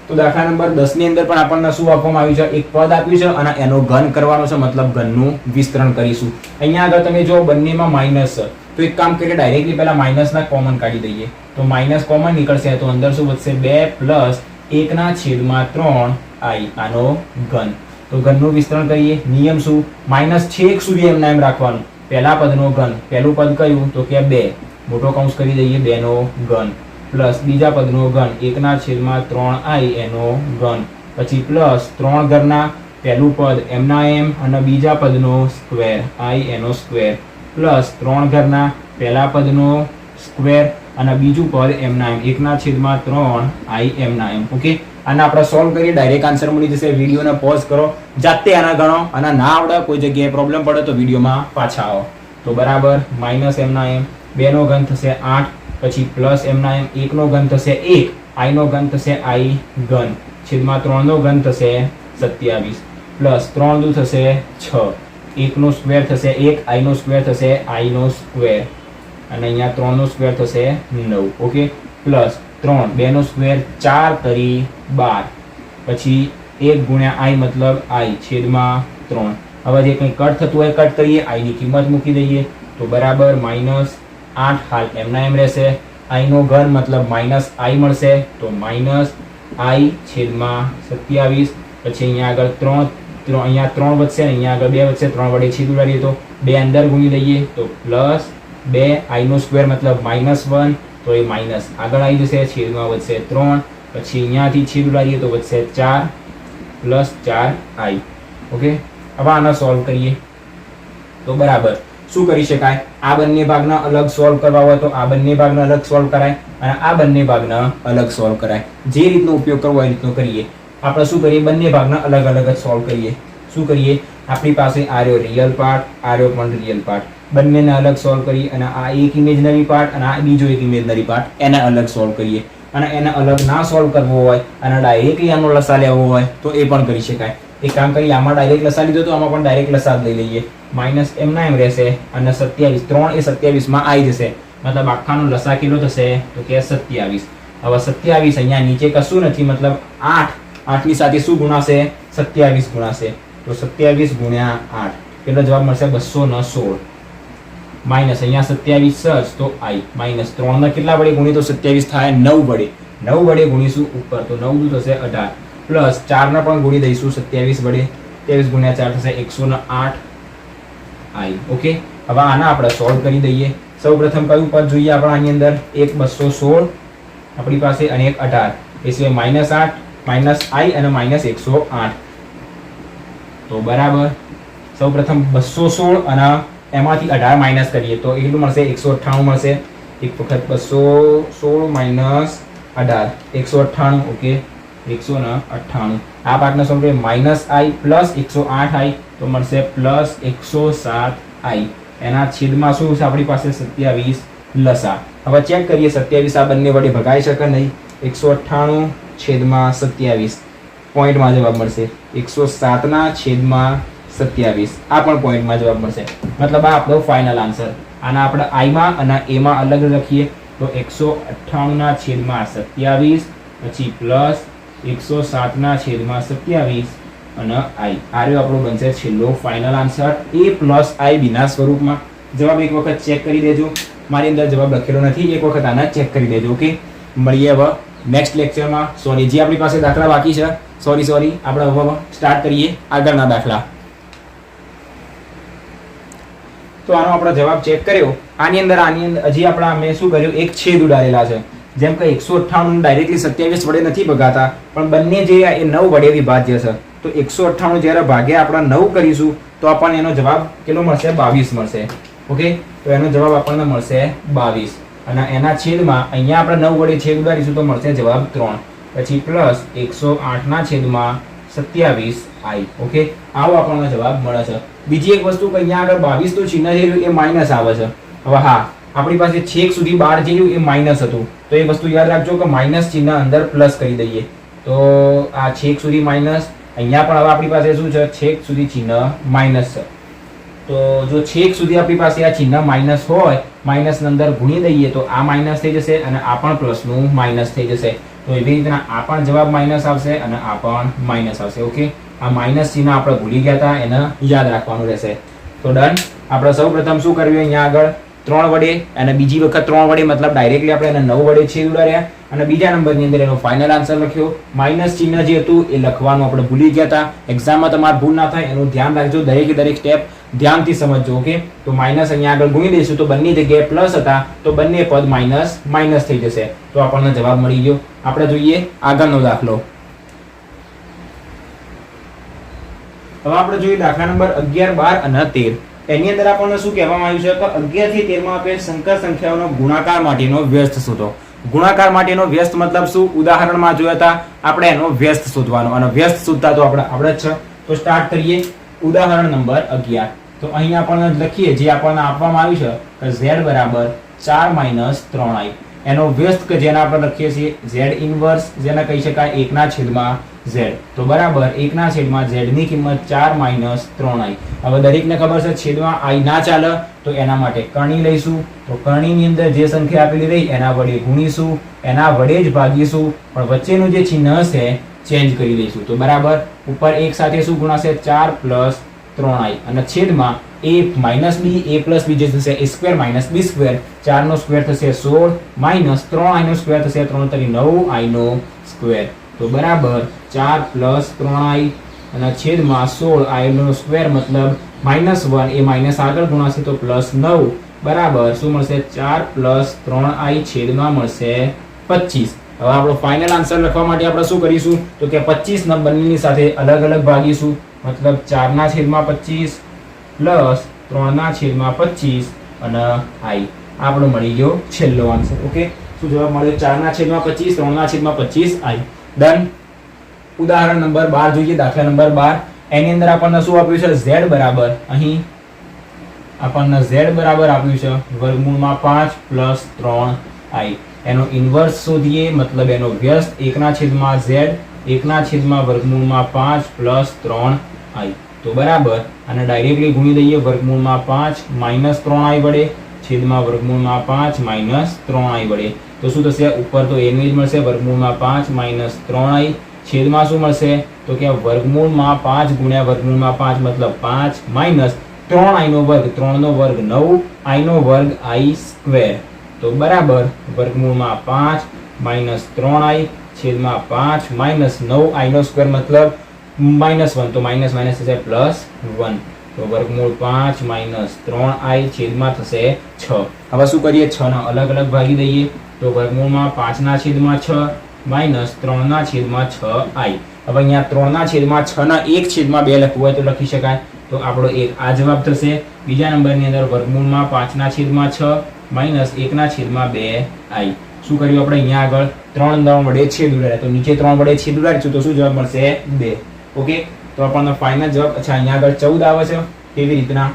તો દાખલા નંબર 10 ની અંદર પણ આપણને શું આપવામાં આવ્યું છે? એક પદ આપ્યું છે અને એનો ઘન કરવાનો છે, મતલબ ઘનનું વિસ્તરણ કરીશું. અહીંયા આગળ તમે જો બંનેમાં માઇનસ છે તો એક કામ કરીએ, ડાયરેક્ટલી પહેલા માઇનસના કોમન કાઢી દઈએ. તો માઇનસ કોમન નીકળશે તો અંદર શું વધશે? 2 + 1/3i. આનો ઘન. તો ઘનનું વિસ્તરણ કરીએ. નિયમ શું? માઇનસ છેક સુધી એમના એમ રાખવાનું. પહેલા પદનો ઘન. પહેલું પદ કયું? તો કે 2. મોટો કૌંસ કરી દઈએ, 2 નો ઘન. પ્લસ બીજા પદનો ઘન 1/3i એનો ઘન. પછી પ્લસ 3 ઘરના પહેલું પદ એમના એમ અને બીજા પદનો સ્ક્વેર i એનો સ્ક્વેર. પ્લસ 3 ઘરના પહેલા પદનો સ્ક્વેર અને બીજું પદ એમના એમ 1/3i એમના એમ. ઓકે, આને આપણે સોલ્વ કરીએ. ડાયરેક્ટ આન્સર મળી જશે. વિડીયોને પોઝ કરો, જાતે આના ગણો. અને ના આવડે, કોઈ જગ્યાએ પ્રોબ્લેમ પડે તો વિડીયોમાં પાછા આવો. તો બરાબર માઇનસ એમના એમ 2 નો ઘન થશે 8. પછી પ્લસ એમના એમ 1 નો ઘન થશે 1, i નો ઘન થશે i ઘન છેદમાં 3 નો ઘન થશે 27 પ્લસ 3 દુ થશે 6, 1 નો સ્ક્વેર થશે 1, i નો સ્ક્વેર થશે i નો સ્ક્વેર અને અહીંયા 3 નો સ્ક્વેર થશે 9. ઓકે, પ્લસ 3 2 નો સ્ક્વેર 4 તરી 12 પછી 1 ગુણ્યા i મતલબ i છેદમાં 3. હવે જે કંઈ કટ થતું હોય કટ કરીએ, i ની કિંમત મૂકી દઈએ તો બરાબર -8 હાલ એમના એમ રહેશે. i નો ઘન મતલબ -i મળશે તો -i છેદમાં 27. પછી અહીંયા આગળ 3 અહીંયા 3 વધશે, અહીંયા આગળ 2 વધશે, 3 વડે છેદ ઉડાડીએ તો 2 અંદર ગુણી લઈએ તો +2 i નો સ્ક્વેર મતલબ -1 તો એ માઇનસ આગળ આવી જશે, છેદમાં વધશે 3. પછી અહીંયાથી છેદ ઉડાડીએ તો વધશે 4 +4i. ઓકે, હવે આને સોલ્વ કરીએ તો બરાબર શું કરી શકાય? આ બંને ભાગના અલગ સોલ્વ કરવા હોય તો આ બંને ભાગના અલગ સોલ્વ કરાય અને આ બંને ભાગના અલગ સોલ્વ કરાય. જે રીતનો ઉપયોગ કરવો હોય એ રીતનો કરીએ. આપણે શું કરીએ? બંને ભાગના અલગ અલગ જ સોલ્વ કરીએ. શું કરીએ? આપણી પાસે આ રહ્યો રિયલ પાર્ટ, આ રહ્યો પણ રિયલ પાર્ટ, બંનેને અલગ સોલ્વ કરી અને આ એક ઇમેજનરી પાર્ટ અને આ બીજો એક ઇમેજનરી પાર્ટ એને અલગ સોલ્વ કરીએ. અને એને અલગ ના સોલ્વ કરવો હોય અને ડાયરેક્ટલી આનો લસા લેવો હોય તો એ પણ કરી શકાય. એક કામ કરીએ, આમાં ડાયરેક્ટ લસા લીધો તો આમાં પણ ડાયરેક્ટ લસા લઈ લઈએ. માઇનસ એમના એમ રહેશે અને 27 3 એ 27 માં આવી જશે, મતલબ આખાનો લસા કેટલો થશે તો કે 27. હવે 27 અહીંયા નીચે કશું નથી, મતલબ 8 ની સાથે શું ગુણાશે? 27 ગુણાશે તો 27 ગુણ્યા 8 કેટલો જવાબ મળશે? 216. માઇનસ અહીંયા 27 જ તો i માઇનસ 3 ના કેટલા વડે ગુણીએ તો 27 થાય? 9 વડે. 9 વડે ગુણીશું ઉપર તો 9 દુ થશે 18 પ્લસ 4 ના પણ ગુણી દઈશું 27 વડે. 27 ગુણ્યા 4 થશે 108 i. ઓકે, હવે આના આપણે સોલ્વ કરી દઈએ. સૌ પ્રથમ કયું પદ જોઈએ આપણે આની અંદર? 1 216 આપણી પાસે અને એક 18 એ સિવાય -8 -i અને -108 તો બરાબર સૌપ્રથમ 216 અને એમાંથી 18 માઇનસ કરીએ તો કેટલું મળશે 198 મળશે એક વખત 216 -18 198 ઓકે 198 આ પાર્ટનો સમ -i +108i તો મળશે +107i એના છેદમાં શું છે આપણી પાસે 27 લસા હવે ચેક કરીએ 27 આ બંને વડે ભગાઈ શકે નહીં 198 છેદમાં 27 પોઈન્ટમાં જવાબ મળશે 107 ના છેદમાં 27 આ પણ પોઈન્ટમાં જવાબ મળશે મતલબ આ આપણો ફાઇનલ આન્સર આના આપણે i માં અને a માં અલગ લખીએ તો 198 ના છેદમાં 27 પછી પ્લસ 107 ના છેદમાં 27 અને i આ રહ્યો આપણો બનશે છેલ્લો final answer a plus i બીના સ્વરૂપમાં જવાબ એક વખત ચેક કરી દેજો મારી અંદર જવાબ લખેલો નથી એક વખત આના ચેક કરી દેજો ઓકે મળીએ હવે નેક્સ્ટ લેક્ચરમાં સોરી જે આપણી પાસે દાખલા બાકી છે સોરી આપણે હવે સ્ટાર્ટ કરીએ આગળના દાખલા તો આનો આપણે જવાબ ચેક કર્યો આની અંદર હજી આપણે મેં શું કર્યું એક છેદ ઉડાડેલા છે જેમ કે 198 ડાયરેક્ટલી 27 વડે નથી ભગાતા પણ બંને જે એ 9 વડે વિભાજ્ય છે તો 198 જ્યારે ભાગ્યા આપણે 9 કરીશું તો આપણને એનો જવાબ કેટલો મળશે 22 મળશે ઓકે તો એનો જવાબ આપણને મળશે 22 અને એના છેદમાં અહીંયા આપણે 9 વડે છેદ ઉડાડીશું તો મળશે જવાબ 3 પછી પ્લસ 108 ના છેદમાં 27i ઓકે આવો આપણને જવાબ મળે છે બીજી એક વસ્તુ કે અહીંયા આગળ 22 તો ચિહ્ન જે રહ્યું એ માઈનસ આવે છે હવે હા આપણી પાસે છેક સુધી 12 જે રહ્યું એ માઈનસ હતું તો એ વસ્તુ યાદ રાખજો કે માઈનસ ચિહ્ન અંદર પ્લસ કરી દઈએ તો આ છેક સુધી માઈનસ અહીંયા પણ હવે આપણી પાસે શું છે છેક સુધી ચિહ્ન માઈનસ છે તો જો છેક સુધી આપણી પાસે આ ચિહ્ન માઈનસ હોય માઈનસ ની અંદર ગુણી દઈએ તો આ માઈનસ થઈ જશે અને આ પણ પ્લસ નું માઈનસ થઈ જશે તો એવી રીતના આ પણ જવાબ માઈનસ આવશે અને આ પણ માઈનસ આવશે ઓકે આ માઈનસ ચિહ્ન આપણે ભૂલી ગયા હતા એને યાદ રાખવાનું રહેશે તો ડન આપણે સૌપ્રથમ શું કર્યું અહીંયા આગળ 3 વડે અને બીજી વખત 3 વડે મતલબ ડાયરેક્ટલી આપણે એને 9 વડે છેદ ઉડાડ્યા અને બીજા નંબરની અંદર એનો ફાઇનલ આન્સર લખ્યો માઈનસ ચિહ્ન જે હતું એ લખવાનું આપણે ભૂલી ગયા હતા એક્ઝામમાં તમારે ભૂલ ના થાય એનું ધ્યાન રાખજો દરેકે દરેક સ્ટેપ ધ્યાનથી સમજજો ઓકે તો માઈનસ અહીંયા આગળ ગુણી દઈશું તો બંને જગ્યાએ પ્લસ હતા તો બંને પદ માઈનસ થઈ જશે તો આપણને જવાબ મળી ગયો આપણે જોઈએ આગળનો દાખલો હવે આપણે જોઈએ દાખલા નંબર 11 12 અને 13 એની અંદર આપણને શું કહેવામાં આવ્યું છે કે 11 થી 13 માં આપેલ સંકર સંખ્યાઓનો ગુણાકાર માટેનો વ્યસ્ત શોધો ગુણાકાર માટેનો વ્યસ્ત મતલબ શું ઉદાહરણમાં જોયા હતા આપણે એનો વ્યસ્ત શોધવાનો અને વ્યસ્ત શોધતા તો આપણે જ છે તો સ્ટાર્ટ કરીએ ઉદાહરણ નંબર 11 તો અહીં આપણને લખીએ જે આપણને આપવામાં આવ્યું છે કે z બરાબર 4 - 3i એનો વ્યસ્ત કે જેને આપણે લખીએ છીએ z ઇન્વર્સ જેને કહી શકાય 1/z તો બરાબર 1/z ની કિંમત 4 - 3i હવે દરેકને ખબર છે છેદમાં i ના ચાલે તો એના માટે કરણી લઈશું તો કરણીની અંદર જે સંખ્યા આપેલી રહી એના વડે ગુણીશું એના વડે જ ભાગીશું પણ વચ્ચેનું જે ચિહ્ન હશે ચેન્જ કરી દઈશું તો બરાબર ઉપર એક સાથે શું ગુણાશે 4 + 3i અને છેદમાં a - b a + b જે થશે a² - b² 4 નો સ્ક્વેર થશે 16 - 3i નો સ્ક્વેર થશે 3 × 9i નો સ્ક્વેર તો બરાબર 4 + 3i અને છેદમાં 16i નો સ્ક્વેર મતલબ -1 એ માઈનસ આગળ ગુણાશે તો +9 બરાબર શું મળશે 4 + 3i છેદમાં મળશે 25 હવે આપણો ફાઇનલ આન્સર લખવા માટે આપણે શું કરીશું તો કે 25 ના બંનેની સાથે અલગ અલગ ભાગીશું મતલબ 4/25 પ્લસ 3/25 અને i આપણો મળી ગયો છેલ્લો આન્સર ઓકે શું જવાબ મળ્યો 4/25 3/25 i ડન ઉદાહરણ નંબર 12 જોઈએ દાખલા નંબર 12 એની અંદર આપણને શું આપ્યું છે z બરાબર અહીં આપણને z બરાબર આપ્યું છે વર્ગમૂળમાં 5 + 3i એનો ઇન્વર્સ શોધીએ મતલબ એનો વ્યસ્ત 1/z 1/વર્ગમૂળમાં 5 + 3i તો બરાબર અને ડાયરેક્ટલી ગુણી દઈએ વર્ગમૂળમાં 5 - 3i વડે છેદમાં વર્ગમૂળમાં 5 - 3i વડે તો શું થશે ઉપર તો એનું જ મળશે વર્ગમૂળમાં 5 - 3i છેદમાં શું મળશે તો કે વર્ગમૂળમાં 5 × વર્ગમૂળમાં 5 મતલબ 5 - 3i નો વર્ગ 3 નો વર્ગ 9 i નો વર્ગ i² તો બરાબર વર્ગમૂળમાં 5 - 3i છેદમાં 5 - 9i નો સ્ક્વેર મતલબ -1 તો માઇનસ થશે +1 તો વર્ગમૂળ 5 - 3i છેદમાં થશે 6 હવે શું કરીએ 6 ના અલગ અલગ ભાગી દઈએ તો તો વર્ગમૂળમાં 5/6 માઇનસ 3/6 i. હવે અહીંયા 3/6 ના 1/2 લખવું હોય તો લખી શકાય. તો આપણો એક આ જવાબ થશે. બીજા નંબરની અંદર વર્ગમૂળમાં 5/6 માઇનસ 1/2 i. શું કર્યું આપણે અહીંયા આગળ 3 વડે છેદ ઉડાડ્યા, તો નીચે 3 વડે છેદ ઉડાડીશું તો શું જવાબ મળશે 2. ઓકે, તો આપણને ફાઇનલ જવાબ. અચ્છા, અહીંયા આગળ 14 આવે છે. કેવી રીતના?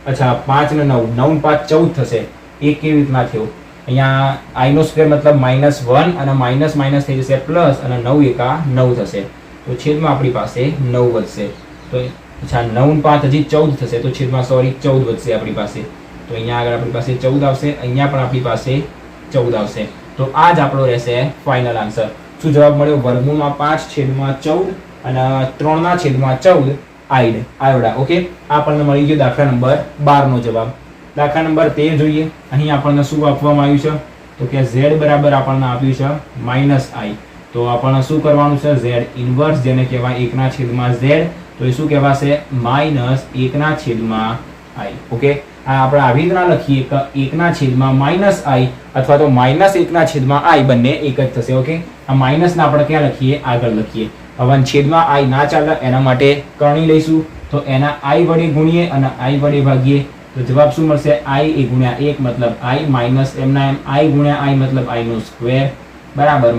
અચ્છા, 5 ને 9, 9 ને 5 14 થશે. એ કેવી રીતના થયું? અહીંયા i નો સ્ક્વેર મતલબ -1 અને માઇનસ માઇનસ થઈ જશે પ્લસ અને 9 એકા 9 થશે. તો છેદમાં આપણી પાસે 9 વધશે. તો અચ્છા, 9 ને 5 હજી 14 થશે. તો છેદમાં 14 વધશે આપણી પાસે. તો અહીંયા આગળ આપણી પાસે 14 આવશે. અહીંયા પણ આપણી પાસે 14 આવશે. તો આ જ આપણો રહેશે ફાઇનલ આન્સર. શું જવાબ મળ્યો? વર્ગમૂળમાં 5/14 અને 3/14 આયોડા. ઓકે, આ આપણને મળી ગયો દાખલા નંબર 12 નો જવાબ. દાખલા નંબર 13 જોઈએ. અહીં આપણને શું આપવામાં આવ્યું છે? તો કે z બરાબર આપણને આપ્યું છે -i. તો આપણને શું કરવાનું છે? z ઇન્વર્સ, જેને કહેવાય 1/z. તો એ શું કહેવાશે? -1/i. ઓકે, આ આપણે આવી રીતના લખીએ કે 1/-i અથવા તો -1/i બંને એક જ થશે. ઓકે, આ માઇનસ ના આપણે ક્યાં લખીએ? આગળ લખીએ. હવે છેદમાં i ના ચાલે એના માટે કરણી લઈશું. તો એના i વડે ગુણીએ અને i વડે ભાગીએ તો જવાબ શું મળશે? i × 1 મતલબ i માઇનસ એમના એમ i × i મતલબ i નો સ્ક્વેર બરાબર -i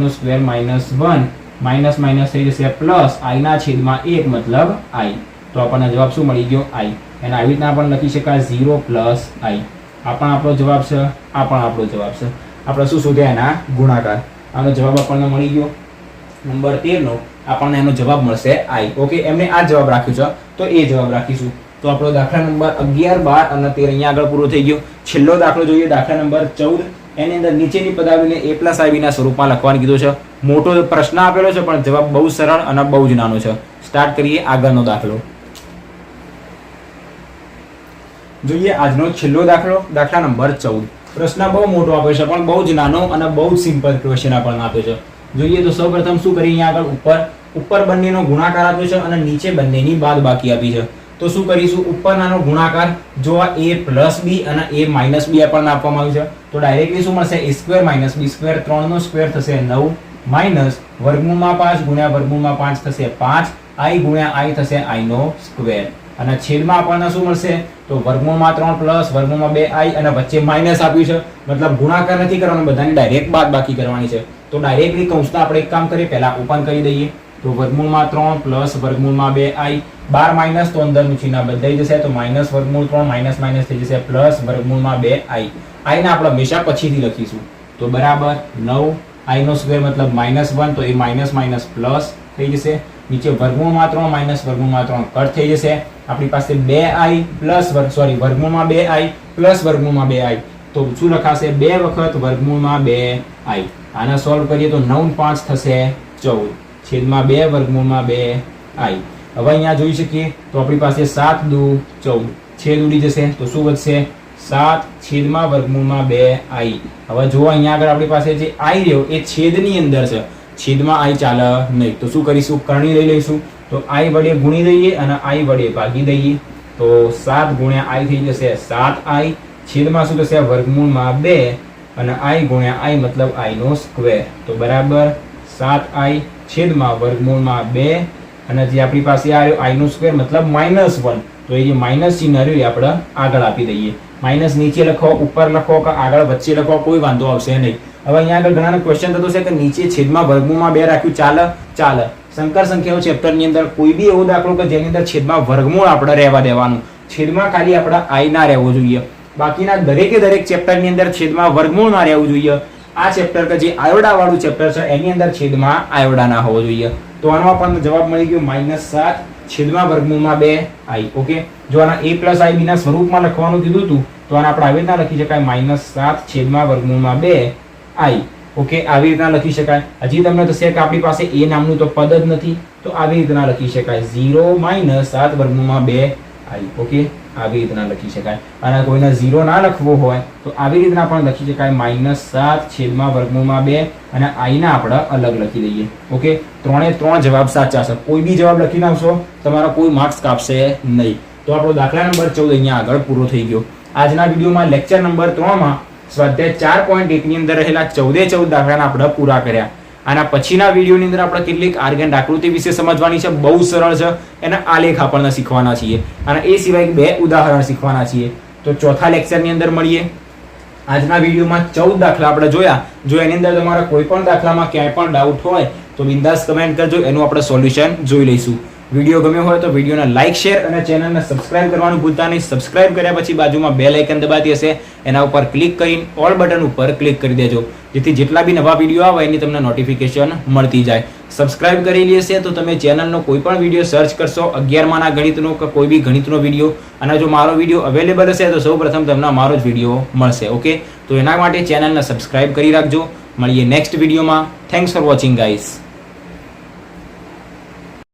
નો સ્ક્વેર -1 માઇનસ માઇનસ થઈ જશે પ્લસ i/1 મતલબ i. તો આપણને જવાબ શું મળી ગયો? i. એને આવી રીતના પણ લખી શકાય 0 + i. આ પણ આપણો જવાબ છે, આ પણ આપણો જવાબ છે. આપણે શું શોધ્યા? એના ગુણાકાર. આનો જવાબ આપણને મળી ગયો નંબર 13 નો. આપણને એનો જવાબ મળશે i. ઓકે, એમને આ જવાબ રાખ્યું છે તો એ જવાબ રાખીશું. તો આપણો દાખલા નંબર 11, 12 અને 13 અહીંયા આગળ પૂરો થઈ ગયો. છેલ્લો દાખલો જોઈએ, દાખલા નંબર 14. એની અંદર નીચેની પદાવલીને a + ib ના સ્વરૂપમાં લખવાનું કીધું છે. મોટો પ્રશ્ન આપેલો છે પણ જવાબ બહુ સરળ અને બહુ જ નાનો છે. સ્ટાર્ટ કરીએ આગળનો દાખલો. જોઈએ આજનો છેલ્લો દાખલો, દાખલા નંબર 14. પ્રશ્ન બહુ મોટો આપ્યો છે પણ બહુ જ નાનો અને બહુ જ સિમ્પલ ક્વેશ્ચન આપણને આપ્યો છે. જોઈએ તો સૌપ્રથમ શું કરીએ? અહીંયા આગળ ઉપર બંનેનો ગુણાકાર આપ્યો છે અને નીચે બંનેની બાદબાકી આપી છે. તો શું કરીશું? ઉપરનાનો ગુણાકાર જો આ a + b અને a - b આપણને આપવામાં આવ્યું છે તો ડાયરેક્ટલી શું મળશે? a² - b². 3 નો સ્ક્વેર થશે 9 માઇનસ વર્ગમૂળમાં 5 ગુણ્યા વર્ગમૂળમાં 5 થશે 5 i × i થશે i નો સ્ક્વેર. અને છેદમાં આપણને શું મળશે? તો વર્ગમૂળમાં 3 પ્લસ વર્ગમૂળમાં 2i અને વચ્ચે માઇનસ આપ્યું છે મતલબ ગુણાકાર નથી કરવાનો, બધાની ડાયરેક્ટ બાદબાકી કરવાની છે. તો ડાયરેક્ટલી કૌંસના આપણે એક કામ કરીએ, પહેલા ઓપન કરી દઈએ. તો વર્ગમૂળમાં 3 પ્લસ વર્ગમૂળમાં 2i, 12 માઇનસ તો અંદરનું ચિહ્ન બદલાઈ જશે તો માઇનસ વર્ગમૂળ 3 માઇનસ માઇનસ થઈ જશે પ્લસ વર્ગમૂળમાં 2i. i ને આપણે હંમેશા પછીથી લખીશું. તો બરાબર 9 i નો સ્ક્વેર મતલબ -1 તો એ માઇનસ માઇનસ પ્લસ થઈ જશે. નીચે વર્ગમૂળમાં 3 માઇનસ વર્ગમૂળમાં 3 કટ થઈ જશે. આપણી પાસે 2i પ્લસ વર્ગમૂળમાં 2i પ્લસ વર્ગમૂળમાં 2i. તો શું લખાશે? 2 વખત વર્ગમૂળમાં 2i. આને સોલ્વ કરીએ તો 9 × 5 થશે 14 છેદમાં 2 વર્ગમૂળમાં 2i. હવે અહીંયા જોઈ શકીએ તો આપણી પાસે 7 × 2 = 14 છેદ ઉડી જશે તો શું વધશે? 7 છેદમાં વર્ગમૂળમાં 2i. હવે જો અહીંયા આગળ આપણી પાસે જે i રહ્યો એ છેદની અંદર છે, છેદમાં i ચાલે નહીં. તો શું કરીશું? કરણી લઈ લઈશું. તો i વડે ગુણી દઈએ અને i વડે ભાગી દઈએ. તો 7 × i થઈ જશે 7i. છેદમાં શું થશે? વર્ગમૂળમાં 2 અને i × i મતલબ i નો સ્ક્વેર. તો બરાબર 7i છેદમાં વર્ગમૂળમાં 2 અને જે આપણી પાસે આવ્યો i નો સ્ક્વેર મતલબ -1. તો એ જે માઇનસ ચિહ્ન રહ્યું એ આપણે આગળ આપી દઈએ. માઇનસ નીચે લખો, ઉપર લખો કે આગળ વચ્ચે લખો, કોઈ વાંધો આવશે નહીં. હવે અહીંયા આગળ ઘણાનો ક્વેશ્ચન થતો છે કે નીચે છેદમાં વર્ગમૂળમાં 2 રાખ્યું, ચાલે. સંકર સંખ્યાઓ ચેપ્ટરની અંદર કોઈ બી એવો દાખલો કે જેની અંદર છેદમાં વર્ગમૂળ આપણે રહેવા દેવાનું, છેદમાં ખાલી આપણે i ના રહેવો જોઈએ. બાકીના દરેકે દરેક ચેપ્ટરની અંદર છેદમાં વર્ગમૂળ ના રહેવું જોઈએ. આ ચેપ્ટર કે જે આયોડા વાળું ચેપ્ટર છે એની અંદર છેદમાં આયોડા ના હોવો જોઈએ. તો આનો આપણને જવાબ મળી ગયો -7 છેદમાં વર્ગમૂળમાં 2i. ઓકે, જો આના a + ib ના સ્વરૂપમાં લખવાનું કીધું હતું તો આને આપણે આવી રીતના લખી શકાય -7 છેદમાં વર્ગમૂળમાં 2i. ઓકે, આવી રીતના લખી શકાય. હજી તમને થશે કે આપણી પાસે a નામનું તો પદ જ નથી તો આવી રીતના લખી શકાય 0 - 7 વર્ગમૂળમાં 2i. ઓકે, આવી રીતના લખી શકાય. અને કોઈને 0 ના લખવો હોય તો આવી રીતના પણ લખી શકાય -7 છેદમાં વર્ગમૂળમાં 2 અને i ના આપણે અલગ લખી દઈએ. ઓકે, 3 જવાબ સાચા છે. કોઈ બી જવાબ લખી નાખશો તમારો કોઈ માર્ક્સ કાપશે નહીં. તો આપણો દાખલા નંબર 14 અહીંયા આગળ પૂરો થઈ ગયો. આજના વિડીયોમાં લેક્ચર નંબર 3 માં સ્વાધ્યાય 4.1 ની અંદર રહેલા 14 દાખલાના આપણે પૂરા કર્યા. આના પછીના વિડીયોની અંદર આપણે કેટલીક આર્ગન આકૃતિ વિશે સમજવાની છે, બહુ સરળ છે. એના આલેખ આપણને શીખવાના છીએ અને એ સિવાય 2 ઉદાહરણ શીખવાના છીએ. તો ચોથા લેક્ચરની અંદર મળીએ. આજના વિડીયોમાં 14 દાખલા આપણે જોયા. જો એની અંદર તમારા કોઈ પણ દાખલામાં ક્યાંય પણ ડાઉટ હોય તો બિંદાસ કમેન્ટ કરજો, એનું આપણે સોલ્યુશન જોઈ લઈશું. વિડીયો ગમ્યો હોય તો વિડીયોને લાઇક, શેર અને ચેનલને સબસ્ક્રાઇબ કરવાનું ભૂલતા નહીં. સબસ્ક્રાઇબ કર્યા પછી બાજુમાં બેલ આઇકન દબાતી હશે, એના ઉપર ક્લિક કરીને ઓલ બટન ઉપર ક્લિક કરી દેજો, જેથી જેટલા બી નવા વિડીયો આવે એની તમને નોટિફિકેશન મળતી જાય. સબસ્ક્રાઇબ કરેલી હશે તો તમે ચેનલનો કોઈ પણ વિડીયો સર્ચ કરશો, 11માના ગણિતનો કે કોઈ બી ગણિતનો વિડીયો, અને જો મારો વિડીયો અવેલેબલ હશે તો સૌપ્રથમ તમને મારો જ વિડીયો મળશે. ઓકે, તો એના માટે ચેનલને સબસ્ક્રાઇબ કરી રાખજો. મળીએ નેક્સ્ટ વિડીયોમાં. Thanks for watching guys.